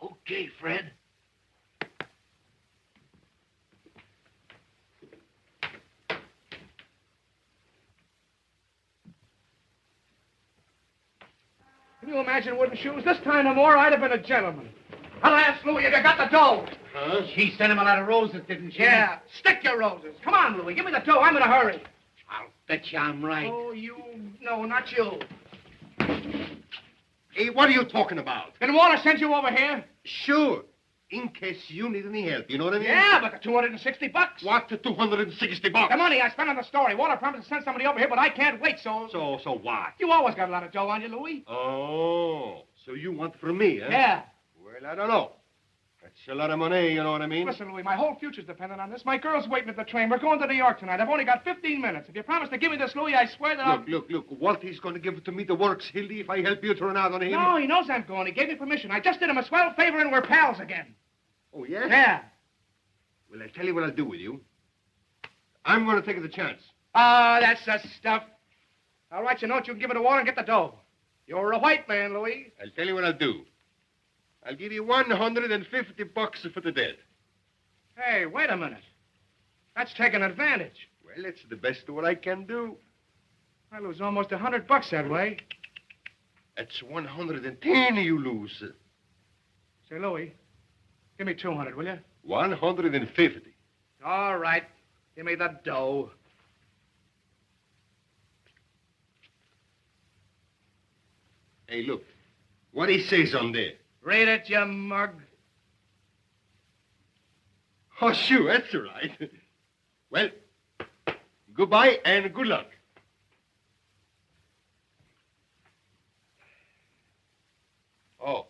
Okay, Fred. Can you imagine wooden shoes? This time no more, I'd have been a gentleman. I'll ask Louie if you got the dough. Huh? She sent him a lot of roses, didn't she? Yeah, stick your roses. Come on, Louie, give me the dough. I'm in a hurry. I'll bet you I'm right. Oh, no, not you. Hey, what are you talking about? Did Walter send you over here? Sure. In case you need any help, you know what I mean? Yeah, but the $260. What, the $260? The money I spent on the story. Walter promised to send somebody over here, but I can't wait, so... So what? You always got a lot of dough on you, Louie. Oh, so you want from me, huh? Yeah. Well, I don't know. That's a lot of money, you know what I mean? Listen, Louie, my whole future's dependent on this. My girl's waiting at the train. We're going to New York tonight. I've only got 15 minutes. If you promise to give me this, Louie, I swear that Look, Walty's going to give it to me the works, Hildy, if I help you turn out on him. No, he knows I'm going. He gave me permission. I just did him a swell favor and we're pals again. Oh, yeah? Yeah. Well, I'll tell you what I'll do with you. I'm going to take the chance. Ah, that's the stuff. I'll write you a note. You can give it to Walter and get the dough. You're a white man, Louie. I'll tell you what I'll do. I'll give you $150 for the dead. Hey, wait a minute. That's taking advantage. Well, it's the best of what I can do. I lose almost $100 that way. That's 110 you lose. Say, Louie, Give me 200, will you? 150. All right. Give me the dough. Hey, look. What he says on there? Read it, you mug. Oh, sure, that's all right. Well, goodbye and good luck. Oh,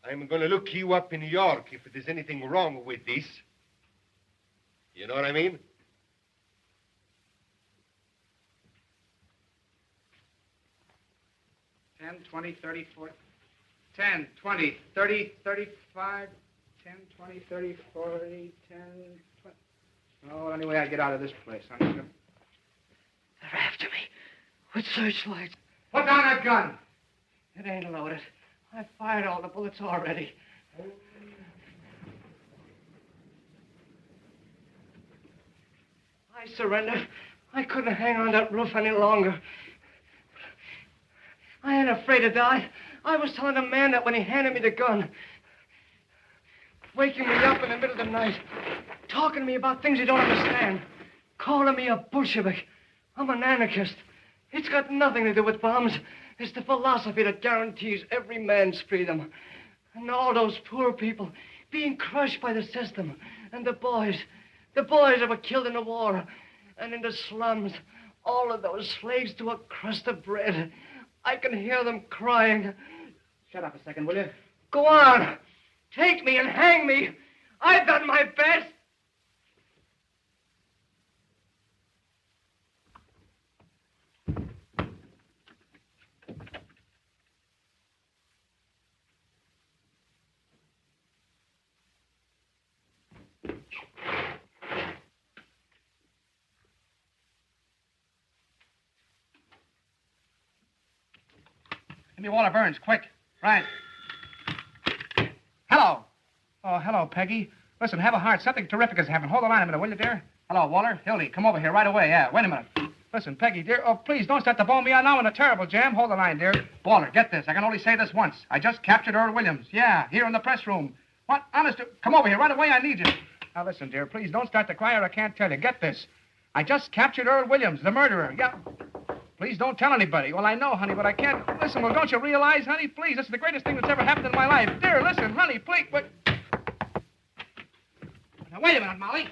I'm going to look you up in New York if there's anything wrong with this. You know what I mean? $10, $20, $30, $40, $10, $20, $30, $35, $10, $20, $30, $40, $10, $20. Oh, anyway, I get out of this place. I'm just gonna... They're after me with searchlights. Put down that gun. It ain't loaded. I fired all the bullets already. I surrendered. I couldn't hang on that roof any longer. I ain't afraid to die. I was telling the man that when he handed me the gun. Waking me up in the middle of the night. Talking to me about things you don't understand. Calling me a Bolshevik. I'm an anarchist. It's got nothing to do with bombs. It's the philosophy that guarantees every man's freedom. And all those poor people being crushed by the system. And the boys that were killed in the war. And in the slums, all of those slaves to a crust of bread. I can hear them crying. Shut up a second, will you? Go on. Take me and hang me. I've done my best. Give me Walter Burns, quick. Right. Hello. Oh, hello, Peggy. Listen, have a heart. Something terrific is happening. Hold the line a minute, will you, dear? Hello, Walter. Hildy, come over here right away. Yeah, wait a minute. Listen, Peggy, dear. Oh, please, don't start to bone me out now in a terrible jam. Hold the line, dear. Walter, get this. I can only say this once. I just captured Earl Williams. Yeah, here in the press room. What? Honest, come over here right away. I need you. Now, listen, dear. Please don't start to cry or I can't tell you. Get this. I just captured Earl Williams, the murderer. Yeah. Please don't tell anybody. Well, I know, honey, but I can't. Listen, well, don't you realize, honey? Please, this is the greatest thing that's ever happened in my life. Dear, listen, honey, please. But... Now, wait a minute, Molly.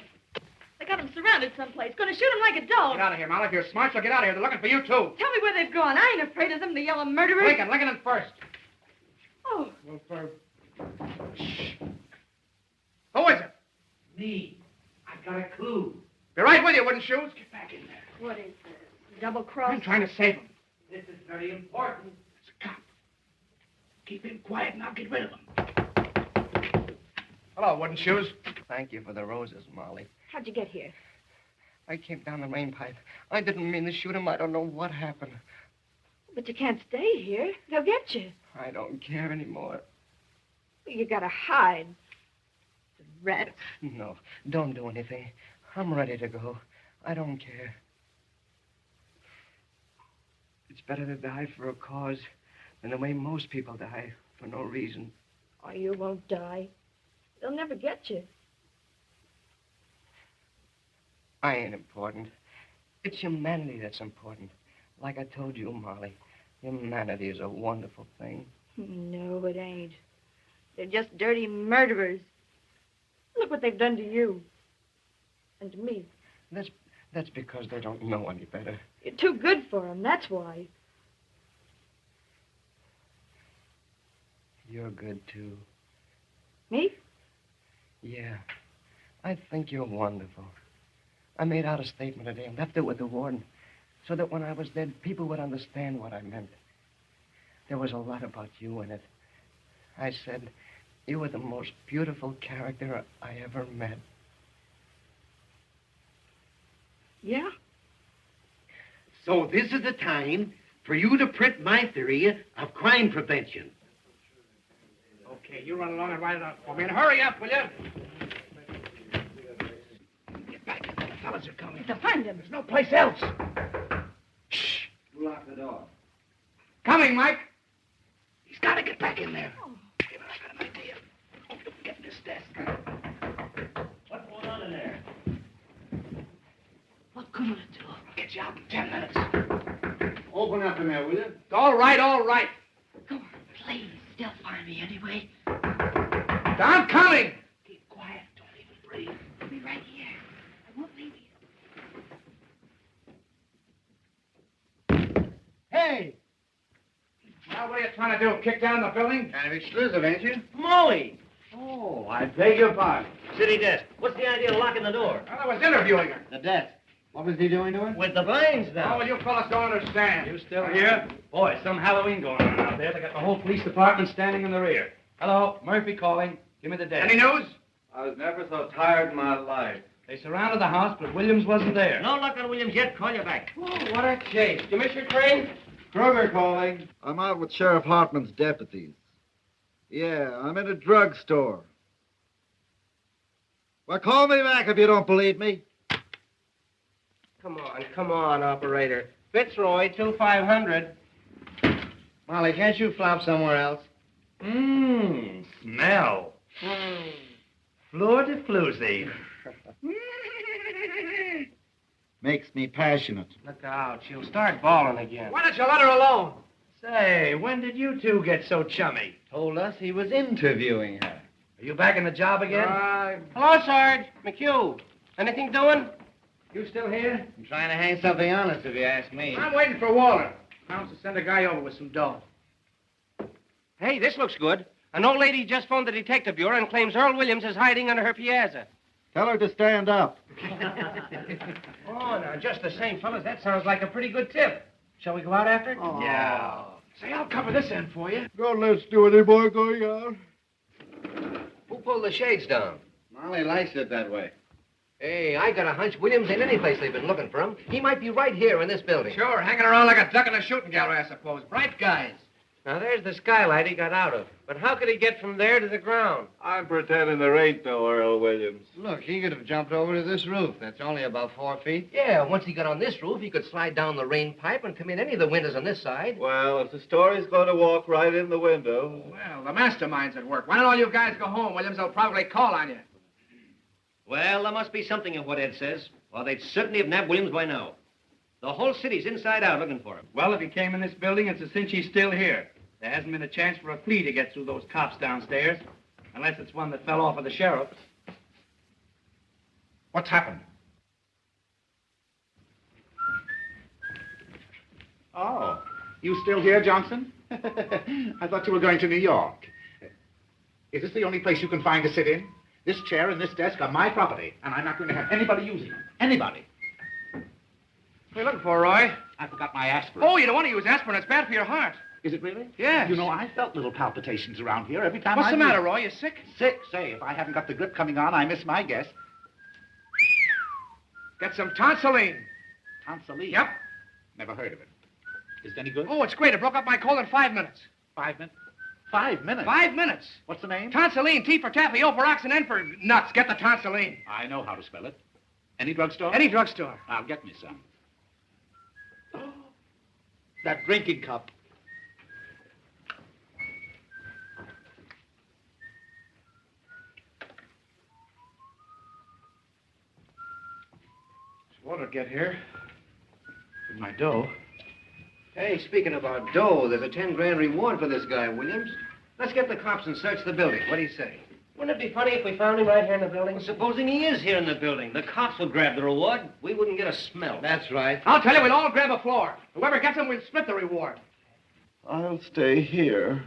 They got him surrounded someplace. Going to shoot him like a dog. Get out of here, Molly. If you're smart, you'll get out of here. They're looking for you, too. Tell me where they've gone. I ain't afraid of them, the yellow murderers. Lincoln first. Oh. Well, Shh. Who is it? Me. I've got a clue. Be right with you, wooden shoes. Get back in there. What is this? Double cross? I'm trying to save him. This is very important. It's a cop. Keep him quiet and I'll get rid of him. Hello, wooden shoes. Thank you for the roses, Molly. How'd you get here? I came down the rain pipe. I didn't mean to shoot him. I don't know what happened. But you can't stay here. They'll get you. I don't care anymore. You gotta hide. The rats. No, don't do anything. I'm ready to go. I don't care. It's better to die for a cause than the way most people die for no reason. Oh, you won't die. They'll never get you. I ain't important. It's humanity that's important. Like I told you, Molly, humanity is a wonderful thing. No, it ain't. They're just dirty murderers. Look what they've done to you. And to me. That's because they don't know any better. You're too good for them, that's why. You're good, too. Me? Yeah. I think you're wonderful. I made out a statement today and left it with the warden so that when I was dead, people would understand what I meant. There was a lot about you in it. I said, you were the most beautiful character I ever met. Yeah? So this is the time for you to print my theory of crime prevention. Okay, you run along and write it out for me. And hurry up, will you? Get back. The fellas are coming. To find him. There's no place else. Shh. Lock the door. Coming, Mike. He's got to get back in there. Oh. I got an idea. Get this desk. What's going on in there? What good will it do? I'll get you out in 10 minutes. Open up in there, will you? All right, all right. Come on, please. They'll find me anyway. I'm coming. Keep quiet. Don't even breathe. I'll be right here. I won't leave you. Hey! Well, what are you trying to do? Kick down the building? Kind of exclusive, ain't you? Molly! Oh, I beg your pardon. City desk. What's the idea of locking the door? Well, I was interviewing her. The desk. What was he doing to her? With the blinds down. Oh, well, you fellas don't understand. You still here? Boy, some Halloween going on out there. They got the whole police department standing in the rear. Hello, Murphy calling. Give me the desk. Any news? I was never so tired in my life. They surrounded the house, but Williams wasn't there. No luck on Williams yet. Call you back. Oh, what a chase. Did you miss your train? Kruger calling. I'm out with Sheriff Hartman's deputies. Yeah, I'm in a drugstore. Well, call me back if you don't believe me. Come on, operator. Fitzroy, 2500. Molly, can't you flop somewhere else? Smell. Fleur de floozy. Makes me passionate. Look out. She'll start bawling again. Why don't you let her alone? Say, when did you two get so chummy? Told us he was interviewing her. Are you back in the job again? Hello, Sarge. McHugh. Anything doing? You still here? I'm trying to hang something on us, if you ask me. I'm waiting for Walter. Promised to send a guy over with some dough. Hey, this looks good. An old lady just phoned the detective bureau and claims Earl Williams is hiding under her piazza. Tell her to stand up. Oh, now, just the same, fellas, that sounds like a pretty good tip. Shall we go out after it? Oh. Yeah. Say, I'll cover this end for you. Don't let's do any more going out. Who pulled the shades down? Molly likes it that way. Hey, I got a hunch Williams ain't any place they've been looking for him. He might be right here in this building. Sure, hanging around like a duck in a shooting gallery, I suppose. Bright guys. Now, there's the skylight he got out of. But how could he get from there to the ground? I'm pretending there ain't no Earl Williams. Look, he could have jumped over to this roof. That's only about 4 feet. Yeah, once he got on this roof, he could slide down the rain pipe and come in any of the windows on this side. Well, if the story's going to walk right in the window. Well, the mastermind's at work. Why don't all you guys go home? Williams will probably call on you. Well, there must be something in what Ed says, or they'd certainly have nabbed Williams by now. The whole city's inside out looking for him. Well, if he came in this building, it's a cinch he's still here. There hasn't been a chance for a flea to get through those cops downstairs, unless it's one that fell off of the sheriff. What's happened? Oh, you still here, Johnson? I thought you were going to New York. Is this the only place you can find to sit in? This chair and this desk are my property, and I'm not going to have anybody using them. Anybody. What are you looking for, Roy? I forgot my aspirin. Oh, you don't want to use aspirin. It's bad for your heart. Is it really? Yes. You know, I felt little palpitations around here every time What's the matter, Roy? You sick? Sick? Say, if I haven't got the grip coming on, I miss my guess. Get some tonsilline. Tonsilline? Yep. Never heard of it. Is it any good? Oh, it's great. It broke up my cold in 5 minutes. 5 minutes? 5 minutes? 5 minutes. What's the name? Tonsilline. T for taffy, O for ox, and N for nuts. Get the tonsilline. I know how to spell it. Any drugstore? Any drugstore. I'll get me some. Oh, that drinking cup. What'll get here? With my dough. Hey, speaking about dough, there's a 10 grand reward for this guy, Williams. Let's get the cops and search the building. What do you say? Wouldn't it be funny if we found him right here in the building? Well, supposing he is here in the building, the cops will grab the reward. We wouldn't get a smell. That's right. I'll tell you, we'll all grab a floor. Whoever gets him, we'll split the reward. I'll stay here.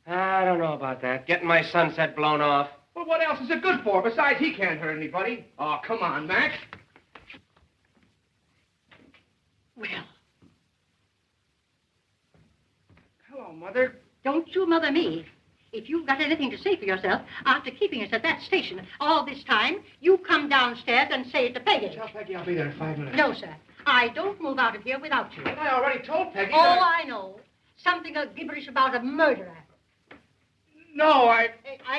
I don't know about that. Getting my sunset blown off. Well, what else is it good for? Besides, he can't hurt anybody. Oh, come on, Mac. Well, Hello, Mother. don't you mother me. If you've got anything to say for yourself, after keeping us at that station all this time, you come downstairs and say it to Peggy. Tell Peggy I'll be there in 5 minutes. No, sir. I don't move out of here without you. But I already told Peggy Oh, that I know. Something gibberish about a murderer. No, I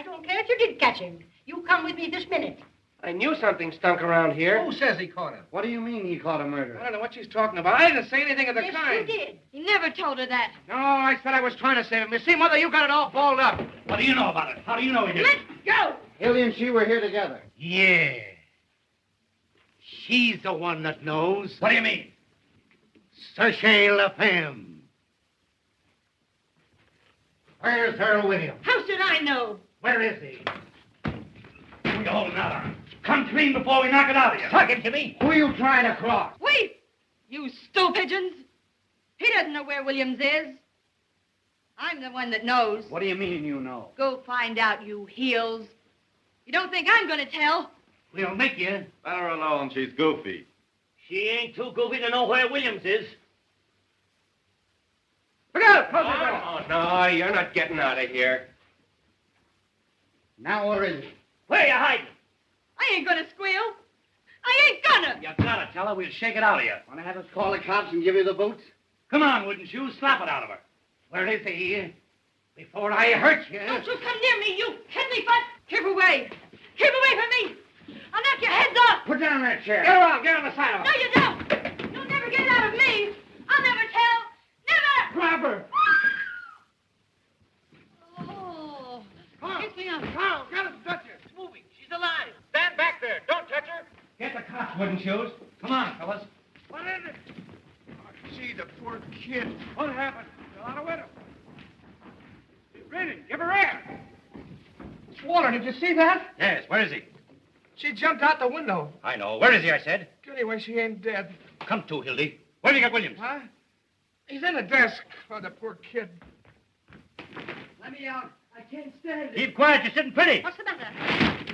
don't care if you did catch him. You come with me this minute. I knew something stunk around here. Who says he caught him? What do you mean he caught a murderer? I don't know what she's talking about. I didn't say anything of the Yes, kind. you did. You never told her that. No, I said I was trying to save him. You see, Mother, you got it all balled up. What do you know about it? How do you know he did it? Go! Hildy and she were here together. Yeah. She's the one that knows. What do you mean? Sachez la femme. Where's Earl Williams? How should I know? Where is he? We hold another. Come clean before we knock it out of you. Talking to me. Who are you trying to cross? Wait! You stool pigeons! He doesn't know where Williams is. I'm the one that knows. What do you mean you know? Go find out, you heels. You don't think I'm going to tell? We'll make you. Let her alone. She's goofy. She ain't too goofy to know where Williams is. Look out! Close the door. Oh, no, you're not getting out of here. Now where is he? Where you hiding? I ain't going to squeal. I ain't gonna. You gotta tell her we'll shake it out of you. Want to have us call the cops and give you the boots? Come on, wouldn't you? Slap it out of her. Where is he? Before I hurt you. Don't you come near me, you kidney butt. Keep away. Keep away from me. I'll knock your heads off. Put down that chair. Get her out. Get on the side of No, her. you don't. You'll never get it out of me. I'll never tell. Never. Grab her. Oh, get me up. Carl, get him, touch her. She's moving. She's alive. Stand back there. Don't touch her. Get the cops, wooden shoes. Come on, fellas. What is it? Oh, gee, the poor kid. What happened? Fell out of window. She's breathing. Give her air. It's water. Did you see that? Yes, where is he? She jumped out the window. I know. Where is he, I said? Anyway, she ain't dead. Come to, Hildy. Where do you get Williams? Huh? He's in the desk. Oh, the poor kid. Let me out. I can't stand it. Keep quiet. You're sitting pretty. What's the matter?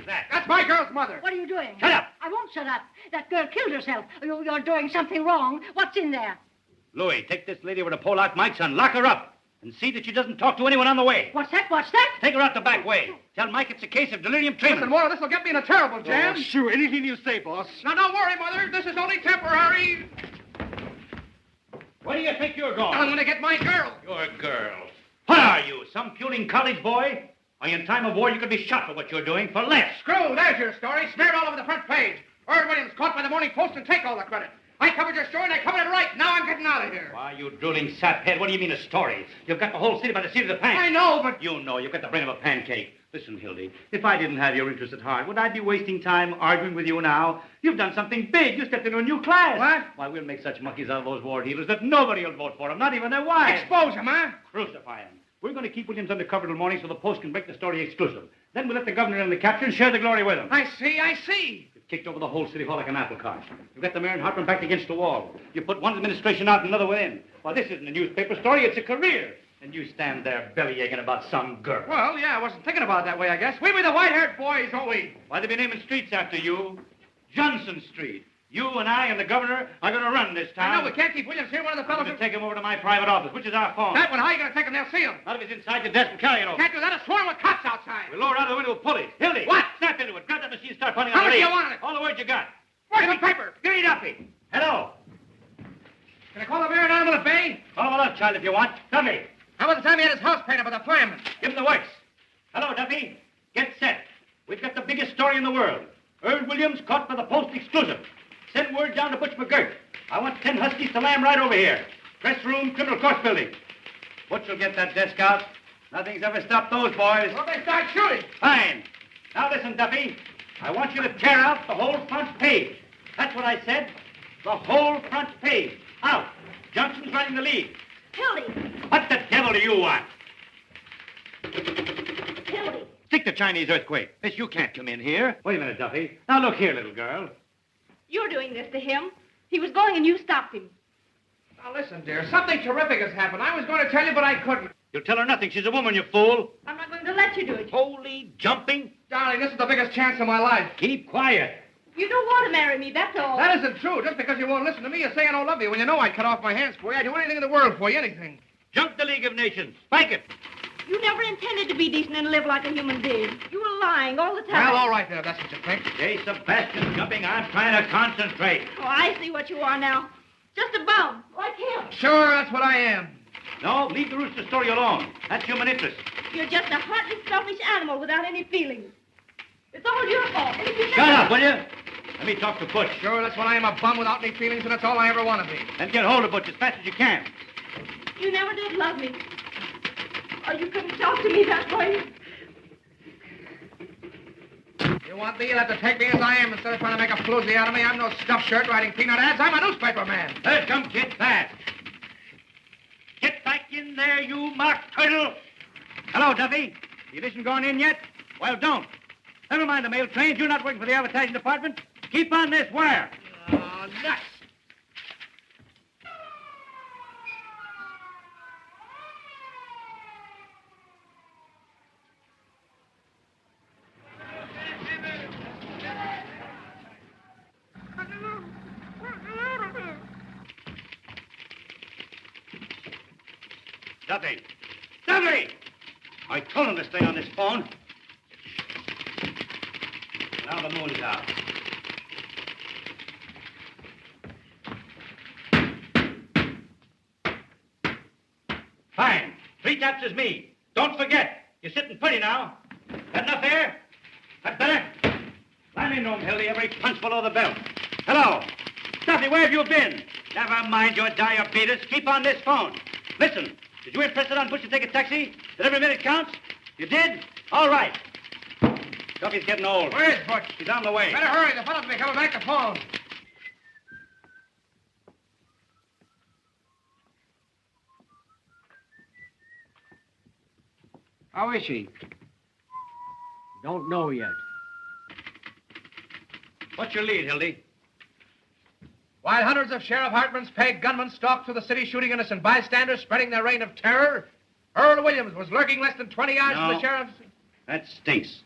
That's my girl's mother. What are you doing? Shut up. I won't shut up. That girl killed herself. You're doing something wrong. What's in there? Louis, take this lady over to pull out Mike's and lock her up. And see that she doesn't talk to anyone on the way. What's that? What's that? Take her out the back way. Tell Mike it's a case of delirium tremens. Listen, Warner, this will get me in a terrible jam. Oh, sure, anything you say, boss. Now, don't worry, Mother. This is only temporary. Where do you think you're going? I'm going to get my girl. Your girl. What are you, some puling college boy? Why, in time of war, you could be shot for what you're doing for less. Screw, there's your story. Smeared all over the front page. Earl Williams caught by the Morning Post and take all the credit. I covered your story and I covered it right. Now I'm getting out of here. Why, you drooling saphead, what do you mean a story? You've got the whole city by the seat of the pants. I know, but... You know, you've got the brain of a pancake. Listen, Hildy, if I didn't have your interest at heart, would I be wasting time arguing with you now? You've done something big. You stepped into a new class. What? Why, we'll make such monkeys out of those war dealers that nobody will vote for them, not even their wives. Expose him, huh? Crucify him. We're going to keep Williams undercover till morning so the Post can break the story exclusive. Then we'll let the governor and the captain share the glory with him. I see. You've kicked over the whole city hall like an apple cart. You've got the mayor and Hartman backed against the wall. You put one administration out and another one in. Well, this isn't a newspaper story, it's a career. And you stand there belly-aching about some girl. Well, yeah, I wasn't thinking about it that way, I guess. We be the white-haired boys, don't we? Why, they be naming streets after you. Johnson Street. You and I and the governor are going to run this town. I know, we can't keep Williams here. One of the I'm fellows... going to take him over to my private office, which is our phone. That one, how are you going to take him? They'll see him. Not if he's inside the desk and carry it over. Can't do that. A swarm with cops outside. We'll lower out the window with pulleys. Hildy! What? Snap into it. Grab that machine and start pounding How on the much do lead. you want on it? All the words you got. Where's the paper? Give me Duffy. Hello. Can I call the mayor down to the bay? Call him up, child, if you want. Duffy. How about the time he had his house painted by the fireman? Give him the works. Hello, Duffy. Get set. We've got the biggest story in the world. Earl Williams caught by the Post exclusive. Send word down to Butch McGirt. I want 10 huskies to lamb right over here. Press room, criminal court building. Butch will get that desk out. Nothing's ever stopped those boys. Well, they start shooting. Fine. Now listen, Duffy. I want you to tear out the whole front page. That's what I said. The whole front page. Out. Johnson's running the lead. Hildy. What the devil do you want? Hildy. Stick the Chinese earthquake. Miss, you can't come in here. Wait a minute, Duffy. Now look here, little girl. You're doing this to him. He was going and you stopped him. Now, listen, dear. Something terrific has happened. I was going to tell you, but I couldn't. You'll tell her nothing. She's a woman, you fool. I'm not going to let you do it. Holy jumping. Darling, this is the biggest chance of my life. Keep quiet. You don't want to marry me, that's all. That isn't true. Just because you won't listen to me, you say I don't love you. When you know I'd cut off my hands for you, I'd do anything in the world for you, anything. Jump the League of Nations. Spike it. You never intended to be decent and live like a human being. You were lying all the time. Well, all right, then, if that's what you think. Hey, Sebastian jumping. I'm trying to concentrate. Oh, I see what you are now. Just a bum, like him. Sure, that's what I am. No, leave the rooster story alone. That's human interest. You're just a heartless, selfish animal without any feelings. It's all your fault. And if you Shut up, will you? Let me talk to Butch. Sure, that's when I am a bum without any feelings, and that's all I ever want to be. Then get hold of Butch as fast as you can. You never did love me. Or you couldn't talk to me that way. You want me? You'll have to take me as I am instead of trying to make a floozy out of me. I'm no stuffed shirt writing peanut ads. I'm a newspaper man. Hey, come get back. Get back in there, you mock turtle. Hello, Duffy. The edition gone in yet? Well, don't. Never mind the mail trains. You're not working for the advertising department. Keep on this wire. Oh, nuts. Duffy! Duffy! I told him to stay on this phone. Now the moon's out. Fine. 3 taps is me. Don't forget. You're sitting pretty now. Got enough air? That better? Climb in room, Hildy. Every punch below the belt. Hello. Duffy, where have you been? Never mind your diabetes. Keep on this phone. Listen. Did you impress it on Butch to take a taxi? That every minute counts? You did? All right. Duffy's getting old. Where is Butch? He's on the way. Better hurry. The fellow's be coming back to phone. How is she? Don't know yet. What's your lead, Hildy? While hundreds of Sheriff Hartman's paid gunmen stalked through the city shooting innocent bystanders, spreading their reign of terror, Earl Williams was lurking less than 20 yards from the sheriff's... That stinks.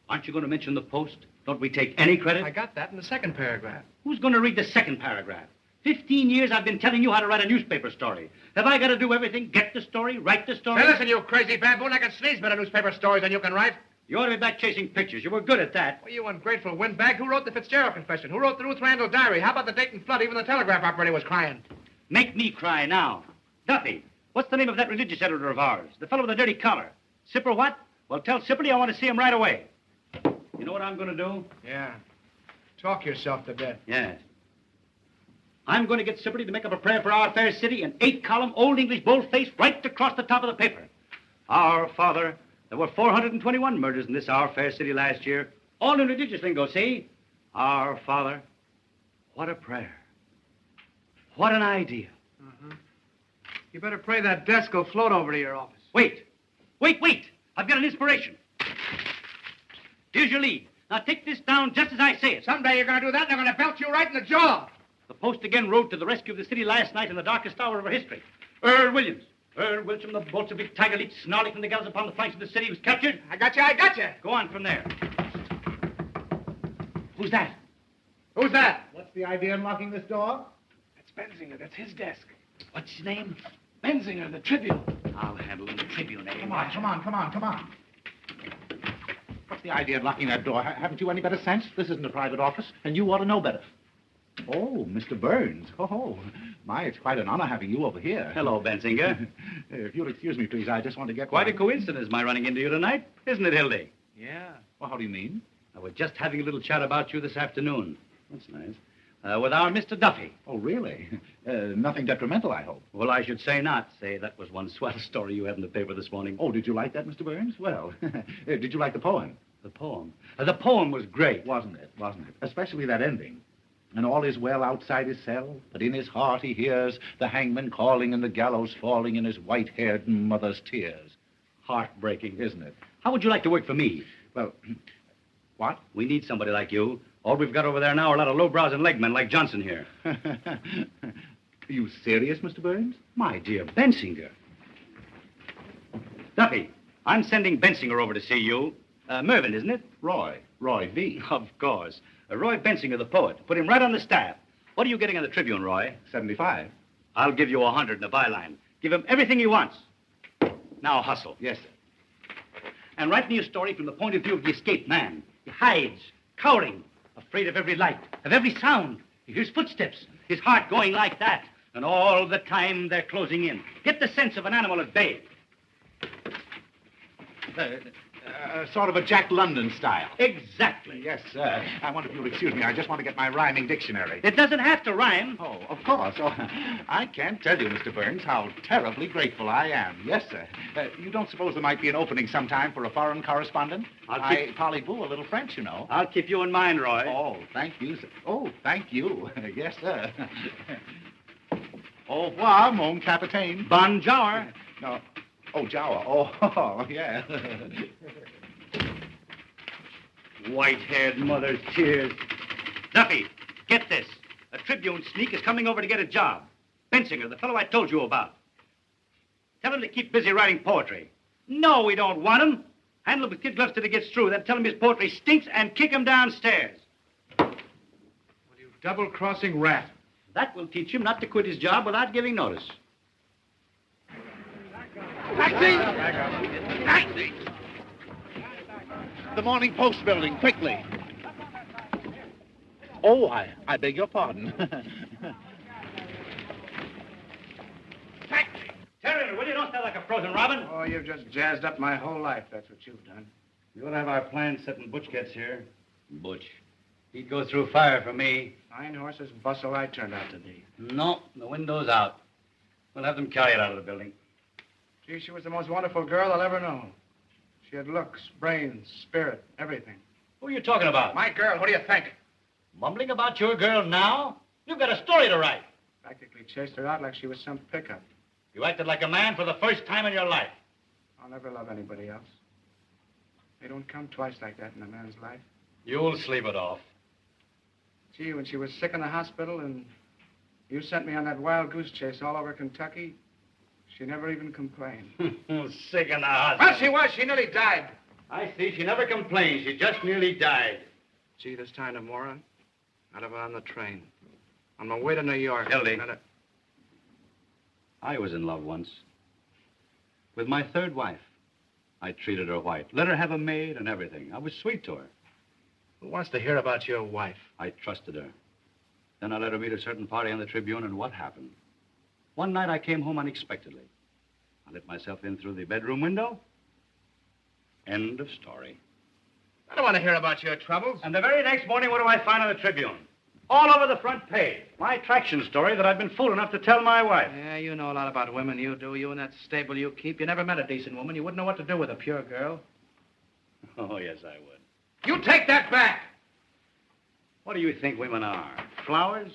Aren't you going to mention the Post? Don't we take any credit? I got that in the second paragraph. Who's going to read the second paragraph? 15 years I've been telling you how to write a newspaper story. Have I got to do everything? Get the story, write the story? Now listen, you crazy baboon. I can sneeze better newspaper stories than you can write. You ought to be back chasing pictures. You were good at that. Well, you ungrateful windbag. Who wrote the Fitzgerald confession? Who wrote the Ruth Randall diary? How about the Dayton flood? Even the telegraph operator was crying. Make me cry now. Duffy, what's the name of that religious editor of ours? The fellow with the dirty collar. Sipper what? Well, tell Sipperly I want to see him right away. You know what I'm going to do? Yeah. Talk yourself to death. Yes. I'm going to get Sipperly to make up a prayer for our fair city in 8-column Old English boldface right across the top of the paper. Our Father... There were 421 murders in this our fair city last year. All in religious lingo, see? Our Father. What a prayer. What an idea. You better pray that desk will float over to your office. Wait. Wait. I've got an inspiration. Here's your lead. Now take this down just as I say it. Someday you're going to do that, and they're going to belt you right in the jaw. The Post again rode to the rescue of the city last night in the darkest hour of our history. Earl Williams. Earl Wilson, the Bolshevik tiger leaped snarling from the gallows upon the flanks of the city. He was captured. I got you. Go on from there. Who's that? Who's that? What's the idea in locking this door? That's Benzinger. That's his desk. What's his name? Benzinger, the Tribune. I'll handle him, the Tribune, eh? Come on. What's the idea in locking that door? Haven't you any better sense? This isn't a private office, and you ought to know better. Oh, Mr. Burns. Oh, my, it's quite an honor having you over here. Hello, Benzinger. If you'll excuse me, please, I just want to get... Quite a coincidence, my running into you tonight, isn't it, Hildy? Yeah. Well, how do you mean? We're just having a little chat about you this afternoon. That's nice. With our Mr. Duffy. Oh, really? Nothing detrimental, I hope. Well, I should say not. Say, that was one swell story you had in the paper this morning. Oh, did you like that, Mr. Burns? Well, did you like the poem? The poem? The poem was great. Wasn't it? Especially that ending. And all is well outside his cell, but in his heart he hears the hangman calling and the gallows falling in his white-haired mother's tears. Heartbreaking, isn't it? How would you like to work for me? Well, what? We need somebody like you. All we've got over there now are a lot of lowbrows and legmen like Johnson here. Are you serious, Mr. Burns? My dear Bensinger. Duffy, I'm sending Bensinger over to see you. Mervyn, isn't it? Roy V. Of course. Roy Bensinger, the poet. Put him right on the staff. What are you getting on the Tribune, Roy? 75. I'll give you 100 in the byline. Give him everything he wants. Now hustle. Yes, sir. And write me a story from the point of view of the escaped man. He hides, cowering, afraid of every light, of every sound. He hears footsteps, his heart going like that. And all the time they're closing in. Get the sense of an animal at bay. Sort of a Jack London style. Exactly. Yes, sir. I wonder if you'll excuse me. I just want to get my rhyming dictionary. It doesn't have to rhyme. Oh, of course. Oh, I can't tell you, Mr. Burns, how terribly grateful I am. Yes, sir. You don't suppose there might be an opening sometime for a foreign correspondent? I parlez-vous a little French, you know. I'll keep you in mind, Roy. Oh, thank you, sir. Oh, thank you. Yes, sir. Au revoir, mon capitaine. Bonjour. No. Oh, Jawa. Oh, yeah. White-haired mother's tears. Duffy, get this. A Tribune sneak is coming over to get a job. Bensinger, the fellow I told you about. Tell him to keep busy writing poetry. No, we don't want him. Handle him with kid gloves till he gets through. Then tell him his poetry stinks and kick him downstairs. What are you, double-crossing rat? That will teach him not to quit his job without giving notice. Taxi! Taxi! The Morning Post building, quickly. Oh, I beg your pardon. Taxi! Terrier, will you? Don't stand like a frozen robin. Oh, you've just jazzed up my whole life. That's what you've done. You ought to have our plans set when Butch gets here. Butch. He'd go through fire for me. Fine horse's bustle I turned out to be. No, the window's out. We'll have them carry it out of the building. Gee, she was the most wonderful girl I'll ever know. She had looks, brains, spirit, everything. Who are you talking about? My girl, what do you think? Mumbling about your girl now? You've got a story to write. Practically chased her out like she was some pickup. You acted like a man for the first time in your life. I'll never love anybody else. They don't come twice like that in a man's life. You'll sleep it off. Gee, when she was sick in the hospital and you sent me on that wild goose chase all over Kentucky, she never even complained. Sick in the hospital. Well, she was. She nearly died. I see. She never complained. She just nearly died. Gee, this time tomorrow, I'd have her on the train. On my way to New York. Hildy. I was in love once. With my third wife. I treated her white. Let her have a maid and everything. I was sweet to her. Who wants to hear about your wife? I trusted her. Then I let her meet a certain party on the Tribune, and what happened? One night I came home unexpectedly. I let myself in through the bedroom window. End of story. I don't want to hear about your troubles. And the very next morning, what do I find on the Tribune? All over the front page. My attraction story that I'd been fool enough to tell my wife. Yeah, you know a lot about women, you do. You and that stable you keep. You never met a decent woman. You wouldn't know what to do with a pure girl. Oh, yes, I would. You take that back! What do you think women are? Flowers?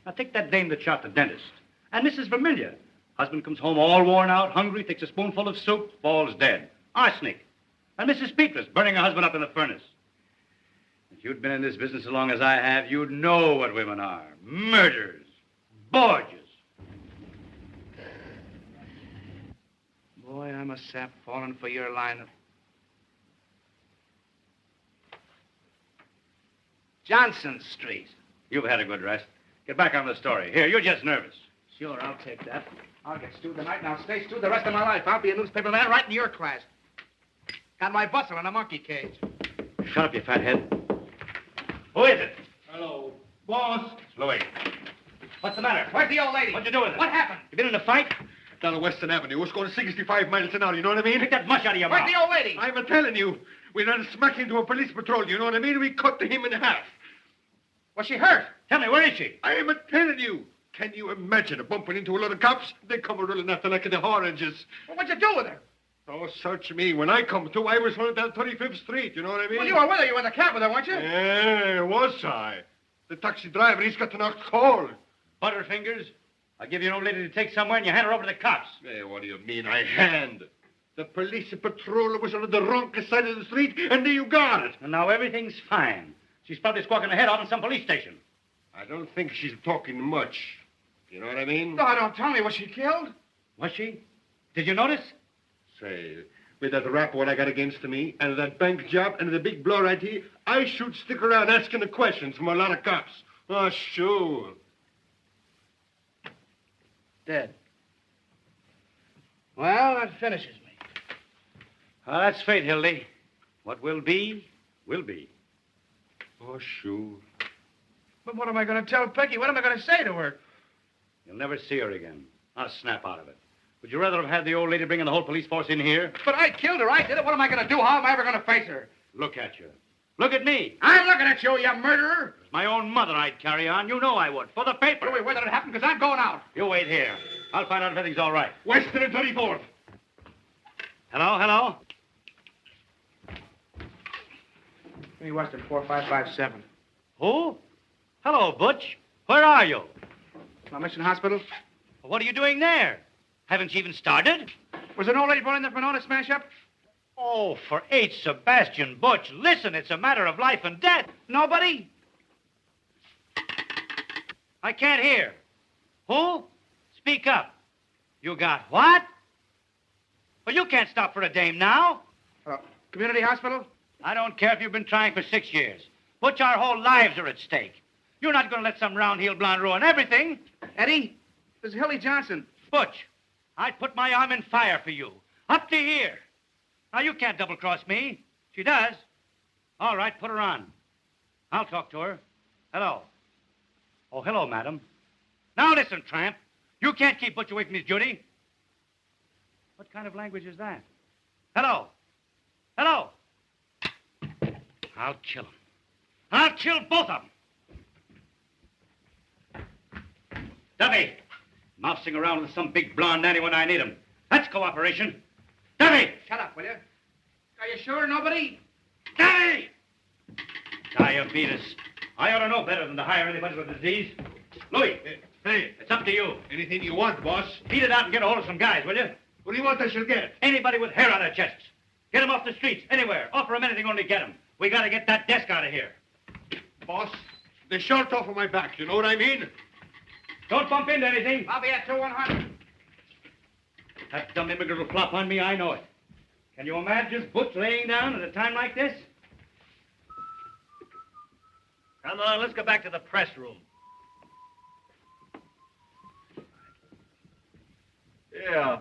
Now, take that dame that shot the dentist. And Mrs. Vermillion. Husband comes home all worn out, hungry, takes a spoonful of soup, falls dead. Arsenic. And Mrs. Petrus burning her husband up in the furnace. If you'd been in this business as long as I have, you'd know what women are. Murderers. Borgias. Boy, I'm a sap falling for your line of... Johnson Street. You've had a good rest. Get back on the story. Here, you're just nervous. Sure, I'll take that. I'll get stewed tonight, and I'll stay stewed the rest of my life. I'll be a newspaper man right in your class. Got my bustle in a monkey cage. Shut up, you fathead. Who is it? Hello. Boss. It's Louis. What's the matter? Where's the old lady? What'd you do with her? What happened? You been in a fight? Down on Western Avenue. It's going 65 miles an hour, you know what I mean? Take that mush out of your Where's mouth. the old lady? I'm telling you. We ran smack into a police patrol, you know what I mean? We cut him in half. Was she hurt? Tell me, where is she? I am telling you. Can you imagine her bumping into a lot of cops? They come running after like the oranges. Well, what'd you do with her? Oh, search me. When I come to, I was running down 35th Street, you know what I mean? Well, you were with her. You were in the cab with her, weren't you? Yeah, was I? The taxi driver, he's got to knock cold. Butterfingers? I'll give you an old lady to take somewhere and you hand her over to the cops. Hey, what do you mean, I hand? The police patrol was on the wrong side of the street, and there you got it. And now everything's fine. She's probably squawking her head off in some police station. I don't think she's talking much. You know what I mean? No, don't tell me. Was she killed? Was she? Did you notice? Say, with that rap what I got against me, and that bank job, and the big blow right here, I should stick around asking the questions from a lot of cops. Oh, sure. Dead. Well, that finishes me. Oh, that's fate, Hildy. What will be, will be. Oh, sure. But what am I going to tell Peggy? What am I going to say to her? You'll never see her again. I'll snap out of it. Would you rather have had the old lady bringing the whole police force in here? But I killed her. I did it. What am I going to do? How am I ever going to face her? Look at you. Look at me. I'm looking at you, you murderer. It's my own mother I'd carry on. You know I would. For the paper. You wait, where did it happen? Because I'm going out. You wait here. I'll find out if everything's all right. Western and 34th. Hello, hello? Give me Western 4557. Who? Hello, Butch. Where are you? My mission hospital. What are you doing there? Haven't you even started? Was there no lady brought in there for an auto smash-up? Oh, for H. Sebastian Butch, listen, it's a matter of life and death. Nobody? I can't hear. Who? Speak up. You got what? Well, you can't stop for a dame now. Community hospital? I don't care if you've been trying for 6 years. Butch, our whole lives are at stake. You're not going to let some round-heel blonde ruin everything. Eddie, this is Hilly Johnson. Butch, I'd put my arm in fire for you. Up to here. Now, you can't double-cross me. She does. All right, put her on. I'll talk to her. Hello. Oh, hello, madam. Now, listen, tramp. You can't keep Butch away from his duty. What kind of language is that? Hello. Hello. I'll kill him. I'll kill both of them. Duffy, mousing around with some big blonde nanny when I need him. That's cooperation. Duffy! Shut up, will you? Are you sure nobody? Duffy! Diabetes. I ought to know better than to hire anybody with a disease. Louis, hey, it's up to you. Anything you want, boss. Beat it out and get a hold of some guys, will you? What do you want I shall get? Anybody with hair on their chests. Get them off the streets, anywhere. Offer them anything, only get them. We got to get that desk out of here. Boss, the shirt off of my back, you know what I mean? Don't bump into anything. I'll be at 2100. That dumb immigrant will flop on me, I know it. Can you imagine Butch laying down at a time like this? Come on, let's go back to the press room. Yeah.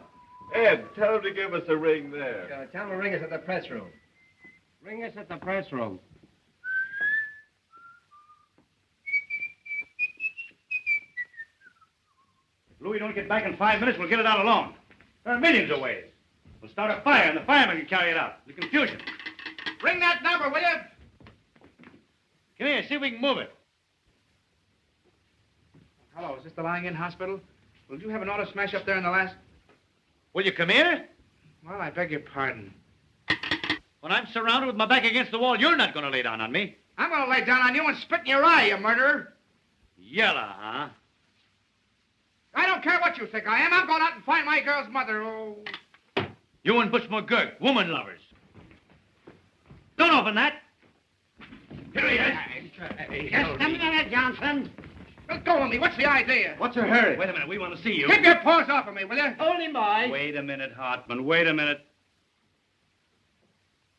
Ed, tell him to give us a ring there. Tell him to ring us at the press room. Ring us at the press room. If Louis don't get back in 5 minutes, we'll get it out alone. There are millions of ways. We'll start a fire, and the firemen can carry it out. The confusion. Ring that number, will you? Come here, see if we can move it. Hello, is this the lying-in hospital? Will you have an auto smash up there in the last... Will you come here? Well, I beg your pardon. When I'm surrounded with my back against the wall, you're not going to lay down on me. I'm going to lay down on you and spit in your eye, you murderer. Yella, huh? I don't care what you think I am. I'm going out and find my girl's mother. Oh. You and Butch McGurk, woman lovers. Don't open that. Here he is. Just a minute, Johnson. Let go of me. What's the idea? What's your hurry? Wait a minute. We want to see you. Keep your paws off of me, will you? Only mine. Wait a minute, Hartman. Wait a minute.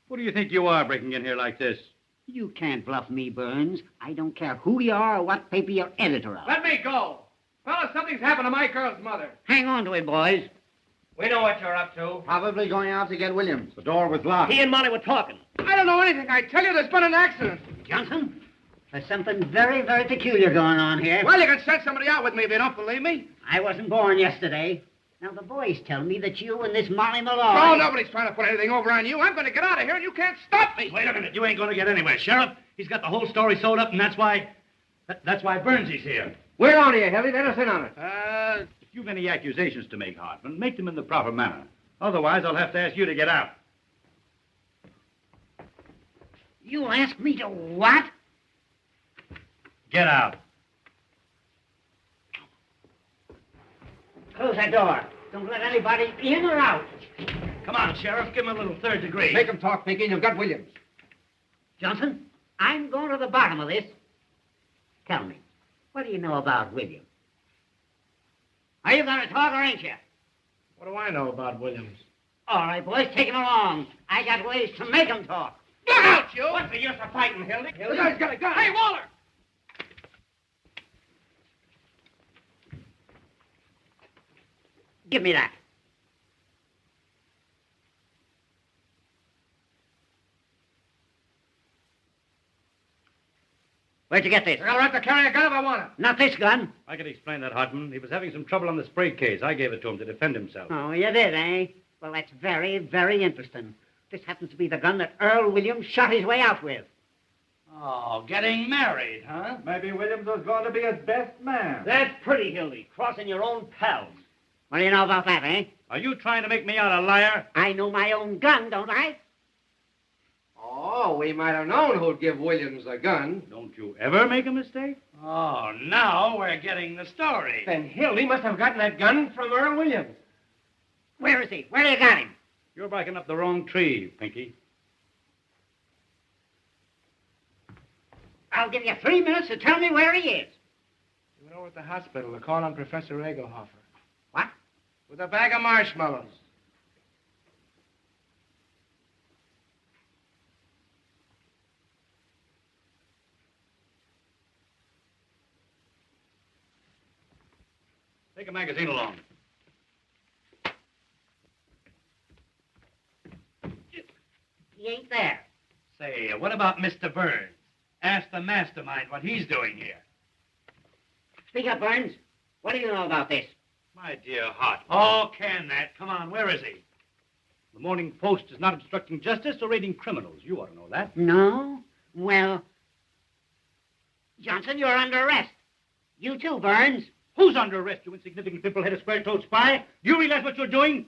What do you think you are breaking in here like this? You can't bluff me, Burns. I don't care who you are or what paper you're editor of. Let me go. Fellas, something's happened to my girl's mother. Hang on to it, boys. We know what you're up to. Probably going out to get Williams. The door was locked. He and Molly were talking. I don't know anything. I tell you, there's been an accident. Johnson, there's something very, very peculiar going on here. Well, you can send somebody out with me if you don't believe me. I wasn't born yesterday. Now, the boys tell me that you and this Molly Malloy... Oh, nobody's trying to put anything over on you. I'm going to get out of here, and you can't stop me. Wait a minute. You ain't going to get anywhere, Sheriff. He's got the whole story sewed up, and that's why Burnsy's here. We're on here, Hilly. Let us in on it. If you've any accusations to make, Hartman, make them in the proper manner. Otherwise, I'll have to ask you to get out. You ask me to what? Get out. Close that door. Don't let anybody in or out. Come on, Sheriff. Give him a little third degree. Make him talk, Pinky. You've got Williams. Johnson, I'm going to the bottom of this. Tell me, what do you know about Williams? Are you going to talk or ain't you? What do I know about Williams? All right, boys, take him along. I got ways to make him talk. Look out, you! What's the use of fighting, Hildy? The guy's got a gun. Hey, Waller! Give me that. Where'd you get this? I got a right to carry a gun if I want it. Not this gun. I can explain that, Hartman. He was having some trouble on the spray case. I gave it to him to defend himself. Oh, you did, eh? Well, that's very, very interesting. This happens to be the gun that Earl Williams shot his way out with. Oh, getting married, huh? Maybe Williams was going to be his best man. That's pretty, Hildy. Crossing your own pals. What do you know about that, eh? Are you trying to make me out a liar? I know my own gun, don't I? Oh, we might have known who'd give Williams a gun. Don't you ever make a mistake? Oh, now we're getting the story. Then Hildy must have gotten that gun from Earl Williams. Where is he? Where do you got him? You're barking up the wrong tree, Pinky. I'll give you 3 minutes to tell me where he is. He went over at the hospital to call on Professor Egelhofer. What? With a bag of marshmallows. Take a magazine along. He ain't there. Say, what about Mr. Burns? Ask the mastermind what he's doing here. Speak up, Burns. What do you know about this? My dear Hart. Oh, can that? Come on, where is he? The Morning Post is not obstructing justice or raiding criminals. You ought to know that. No? Well, Johnson, you're under arrest. You too, Burns. Who's under arrest, you insignificant pimple-headed square-toed spy? Do you realize what you're doing?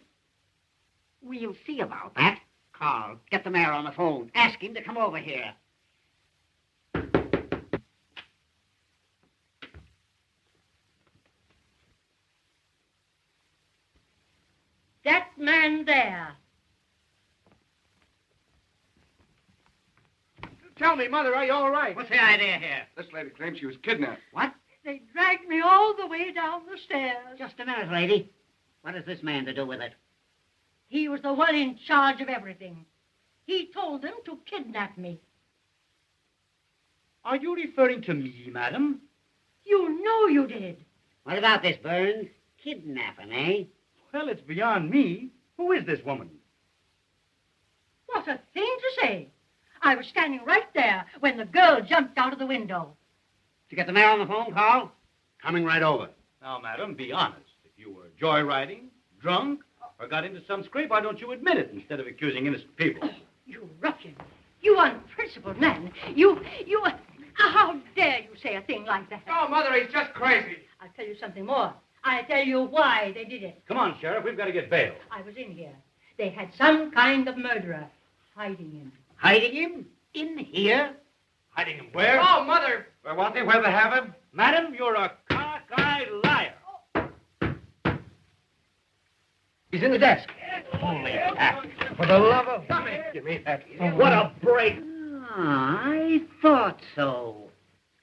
We'll see about that. Carl, get the mayor on the phone. Ask him to come over here. That man there. Tell me, Mother, are you all right? What's the idea here? This lady claims she was kidnapped. What? They dragged me all the way down the stairs. Just a minute, lady. What has this man to do with it? He was the one in charge of everything. He told them to kidnap me. Are you referring to me, madam? You know you did. What about this, Burns? Kidnapping, eh? Well, it's beyond me. Who is this woman? What a thing to say. I was standing right there when the girl jumped out of the window. Did you get the mayor on the phone, Carl? Coming right over. Now, madam, be honest. If you were joyriding, drunk, or got into some scrape, why don't you admit it instead of accusing innocent people? Oh, you ruffian. You unprincipled man. How dare you say a thing like that? Oh, Mother, he's just crazy. I'll tell you something more. I'll tell you why they did it. Come on, Sheriff, we've got to get bail. I was in here. They had some kind of murderer hiding him. Hiding him? In here? Hiding him where? Oh, Mother. Where was he? Where they have him? Madam, you're a cockeyed liar. He's in the desk. Holy cat. For the love of... Give me that. What a break. I thought so.